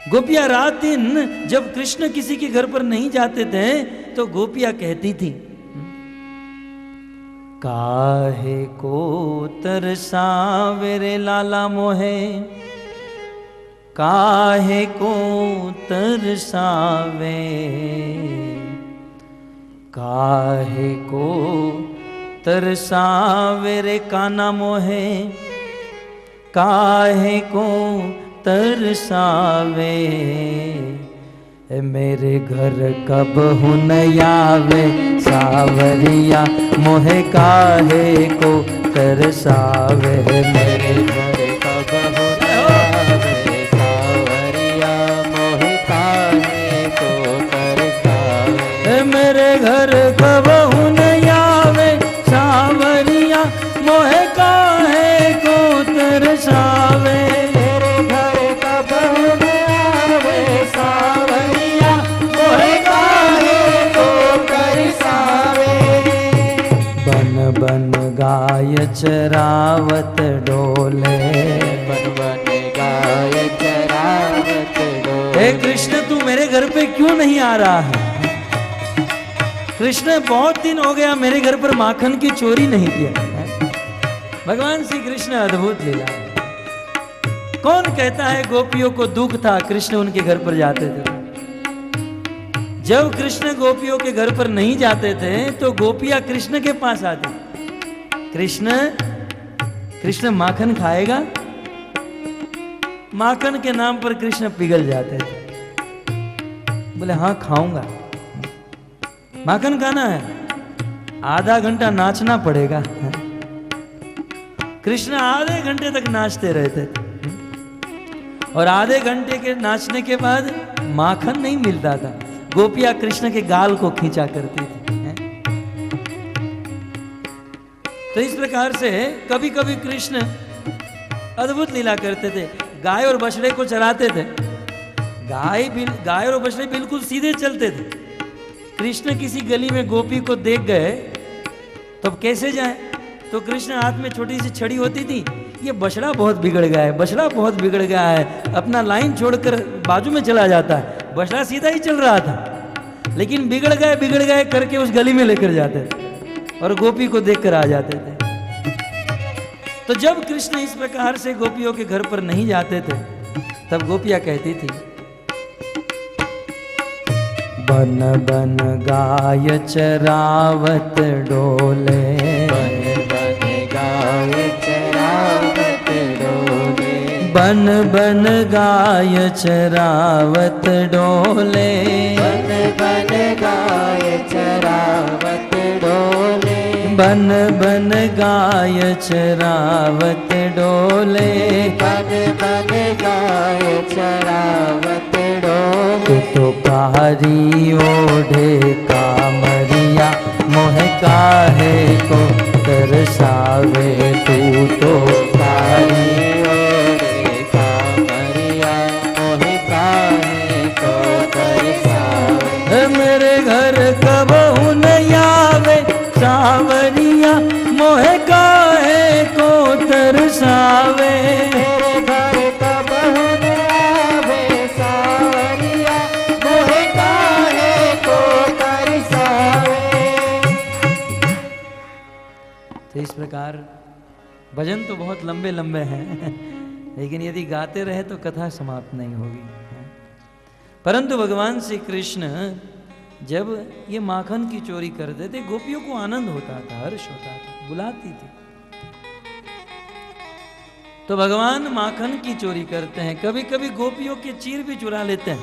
गोपियां रात दिन जब कृष्ण किसी के घर पर नहीं जाते थे तो गोपियां कहती थी, काहे को तरसावे रे लाला मोहे, काहे को तरसावे, काहे को तरसावे रे काना मोहे, काहे को तरसावे, मेरे घर कब हुन आवे सावरिया, मोहे काहे को तरसावे, मेरे घर कब हुन आवे सावरिया, मोहे काहे को तरसावे, मेरे घर कब हुन आवे सावरिया, मोहे काहे को तरसावे, बन गाय चरावत डोले, बन बन गाय चरावत डोले। हे कृष्ण, तू मेरे घर पे क्यों नहीं आ रहा है? कृष्ण, बहुत दिन हो गया मेरे घर पर माखन की चोरी नहीं किया। भगवान श्री कृष्ण अद्भुत लीला। कौन कहता है गोपियों को दुख था कृष्ण उनके घर पर जाते थे? जब कृष्ण गोपियों के घर पर नहीं जाते थे तो गोपियां कृष्ण के पास आती, कृष्ण कृष्ण माखन खाएगा? माखन के नाम पर कृष्ण पिघल जाते थे। बोले हाँ खाऊंगा। माखन खाना है, आधा घंटा नाचना पड़ेगा। कृष्ण आधे घंटे तक नाचते रहते थे और आधे घंटे के नाचने के बाद माखन नहीं मिलता था। गोपियां कृष्ण के गाल को खींचा करती थी। तो इस प्रकार से कभी कभी कृष्ण अद्भुत लीला करते थे। गाय और बछड़े को चराते थे। गाय और बछड़े बिल्कुल सीधे चलते थे। कृष्ण किसी गली में गोपी को देख गए तो अब कैसे जाए? तो कृष्ण हाथ में छोटी सी छड़ी होती थी, ये बछड़ा बहुत बिगड़ गया है, बछड़ा बहुत बिगड़ गया है, अपना लाइन छोड़कर बाजू में चला जाता है। बछड़ा सीधा ही चल रहा था लेकिन बिगड़ गए करके उस गली में लेकर जाते थे और गोपी को देखकर आ जाते थे। तो जब कृष्ण इस प्रकार से गोपियों के घर पर नहीं जाते थे तब गोपियां कहती थी, बन बन गाय चरावत डोले, बन बन गाय चरावत डोले, बन बन गाय चरावत डोले, बन बन गाय चरावत डोले, बन बन गाय चरावत डोले, बन बन गाय चरावत डोले। तो कारी ओढ़े कामरिया, मोह काहे को तरसावे, तू तो कारी ओढ़े कामरिया, मोह काहे को तरसावे, मेरे घर कब नहीं आवे सावरिया, मोह काहे को तरसावे, मेरे घर कब नहीं आवे सावरिया, मोह काहे को तरसावे। तो इस प्रकार भजन तो बहुत लंबे लंबे हैं लेकिन यदि गाते रहे तो कथा समाप्त नहीं होगी। परंतु भगवान श्री कृष्ण जब ये माखन की चोरी करते थे गोपियों को आनंद होता था, हर्ष होता था, बुलाती थी। तो भगवान माखन की चोरी करते हैं, कभी कभी गोपियों के चीर भी चुरा लेते हैं।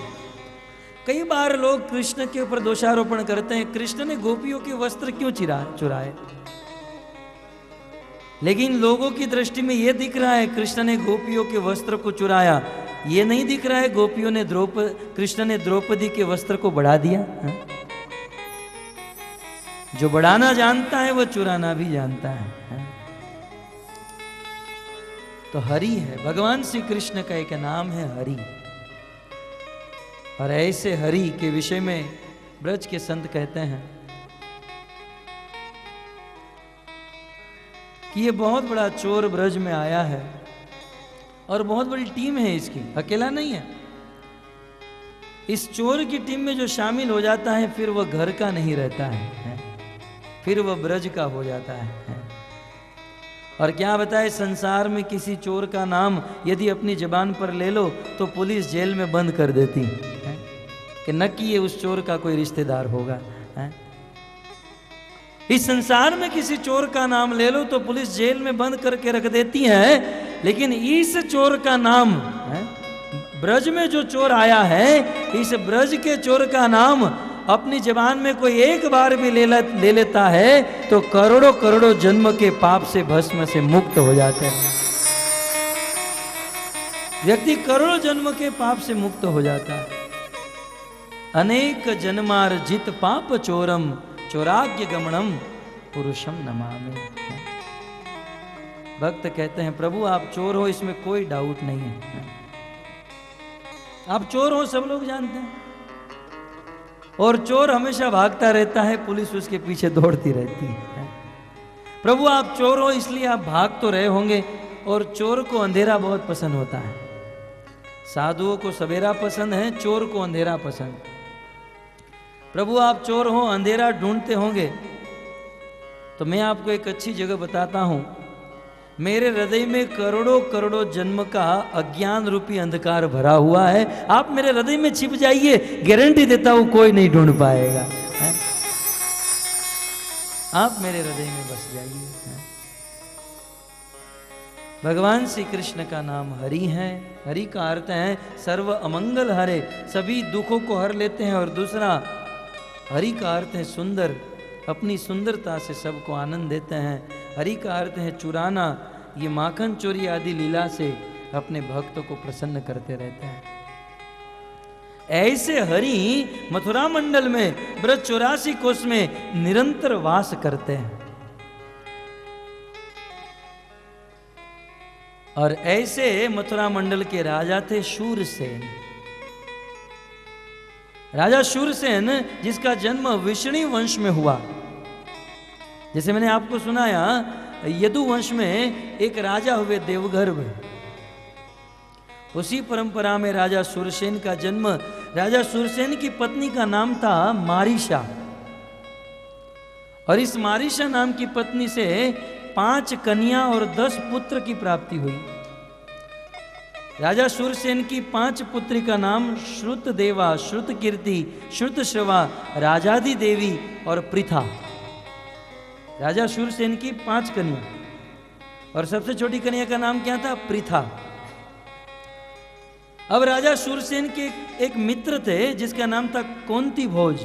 कई बार लोग कृष्ण के ऊपर दोषारोपण करते हैं, कृष्ण ने गोपियों के वस्त्र क्यों चुराए? लेकिन लोगों की दृष्टि में यह दिख रहा है कृष्ण ने गोपियों के वस्त्र को चुराया, ये नहीं दिख रहा है कृष्ण ने द्रौपदी के वस्त्र को बढ़ा दिया। जो बढ़ाना जानता है वो चुराना भी जानता है। तो हरि है, भगवान श्री कृष्ण का एक नाम है हरि। और ऐसे हरि के विषय में ब्रज के संत कहते हैं कि ये बहुत बड़ा चोर ब्रज में आया है और बहुत बड़ी टीम है इसकी, अकेला नहीं है। इस चोर की टीम में जो शामिल हो जाता है फिर वह घर का नहीं रहता है, फिर वह ब्रज का हो जाता है। और क्या बताए, संसार में किसी चोर का नाम यदि अपनी जबान पर ले लो तो पुलिस जेल में बंद कर देती है कि न कि ये उस चोर का कोई रिश्तेदार होगा है? इस संसार में किसी चोर का नाम ले लो तो पुलिस जेल में बंद करके रख देती है, लेकिन इस चोर का नाम है, ब्रज में जो चोर आया है, इस ब्रज के चोर का नाम अपनी जबान में कोई एक बार भी ले लेता है तो करोड़ों करोड़ों जन्म के पाप से भस्म से मुक्त हो जाते हैं। व्यक्ति करोड़ों जन्म के पाप से मुक्त हो जाता है। अनेक जन्मार्जित पाप चोरम चोराग्य गमनम पुरुषम नमामि। भक्त कहते हैं प्रभु आप चोर हो, इसमें कोई डाउट नहीं है। आप चोर हो सब लोग जानते हैं, और चोर हमेशा भागता रहता है, पुलिस उसके पीछे दौड़ती रहती है। प्रभु आप चोर हो इसलिए आप भाग तो रहे होंगे, और चोर को अंधेरा बहुत पसंद होता है। साधुओं को सवेरा पसंद है, चोर को अंधेरा पसंद। प्रभु आप चोर हो, अंधेरा ढूंढते होंगे, तो मैं आपको एक अच्छी जगह बताता हूं। मेरे हृदय में करोड़ों करोड़ों जन्म का अज्ञान रूपी अंधकार भरा हुआ है। आप मेरे हृदय में छिप जाइए, गारंटी देता हूं कोई नहीं ढूंढ पाएगा है? आप मेरे हृदय में बस जाइए है? भगवान श्री कृष्ण का नाम हरि है। हरि का अर्थ है सर्व अमंगल हरे, सभी दुखों को हर लेते हैं। और दूसरा हरि का अर्थ है सुंदर, अपनी सुंदरता से सबको आनंद देते हैं। हरि का अर्थ है चुराना, ये माखन चोरी आदि लीला से अपने भक्तों को प्रसन्न करते रहते हैं। ऐसे हरि मथुरा मंडल में ब्रज 84 कोष में निरंतर वास करते हैं। और ऐसे मथुरा मंडल के राजा थे शूरसेन। राजा शूरसेन जिसका जन्म विष्णु वंश में हुआ। जैसे मैंने आपको सुनाया, यदु वंश में एक राजा हुए देवगर्भ, उसी परंपरा में राजा शूरसेन का जन्म। राजा शूरसेन की पत्नी का नाम था मारीशा, और इस मारीशा नाम की पत्नी से 5 कन्या और 10 पुत्र की प्राप्ति हुई। राजा शूरसेन की 5 पुत्री का नाम श्रुत देवा, श्रुत कीर्ति, श्रुत श्रवा, राजादि देवी और पृथा। राजा शूरसेन की 5 कन्या, और सबसे छोटी कन्या का नाम क्या था? पृथा। अब राजा शूरसेन के एक मित्र थे जिसका नाम था कुंती भोज।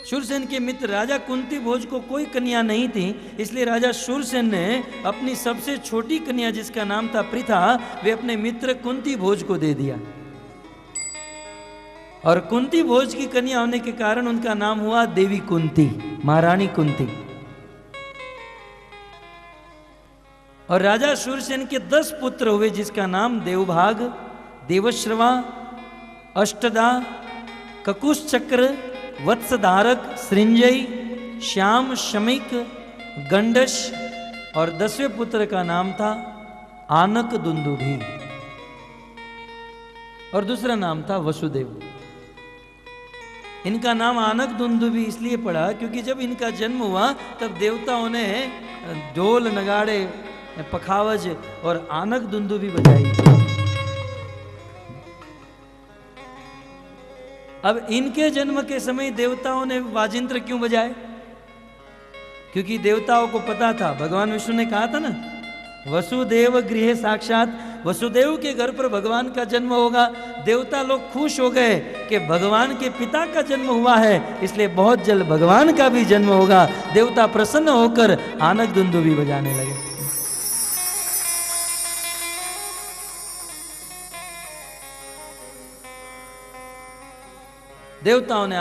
शूरसेन के मित्र राजा कुंती भोज को कोई कन्या नहीं थी, इसलिए राजा शूरसेन ने अपनी सबसे छोटी कन्या जिसका नाम था पृथा, वे अपने मित्र कुंती भोज को दे दिया। और कुंती भोज की कन्या होने के कारण उनका नाम हुआ देवी कुंती, महारानी कुंती। और राजा शूरसेन के 10 पुत्र हुए जिसका नाम देवभाग, देवश्रवा, अष्टदा, ककुश चक्र, वत्सधारक, सृंजय, श्याम, शमिक, गंडश, और 10वें पुत्र का नाम था आनक दुंदुभी, और दूसरा नाम था वसुदेव। इनका नाम आनक दुंदुभी इसलिए पड़ा क्योंकि जब इनका जन्म हुआ तब देवताओं ने ढोल, नगाड़े, पखावज और आनक दुंदुभी बजाई। अब इनके जन्म के समय देवताओं ने वाजिंत्र क्यों बजाए? क्योंकि देवताओं को पता था, भगवान विष्णु ने कहा था ना, वसुदेव गृहे साक्षात, वसुदेव के घर पर भगवान का जन्म होगा। देवता लोग खुश हो गए कि भगवान के पिता का जन्म हुआ है, इसलिए बहुत जल्द भगवान का भी जन्म होगा। देवता प्रसन्न होकर आनक दुंदुभी बजाने लगे। देवताओं ने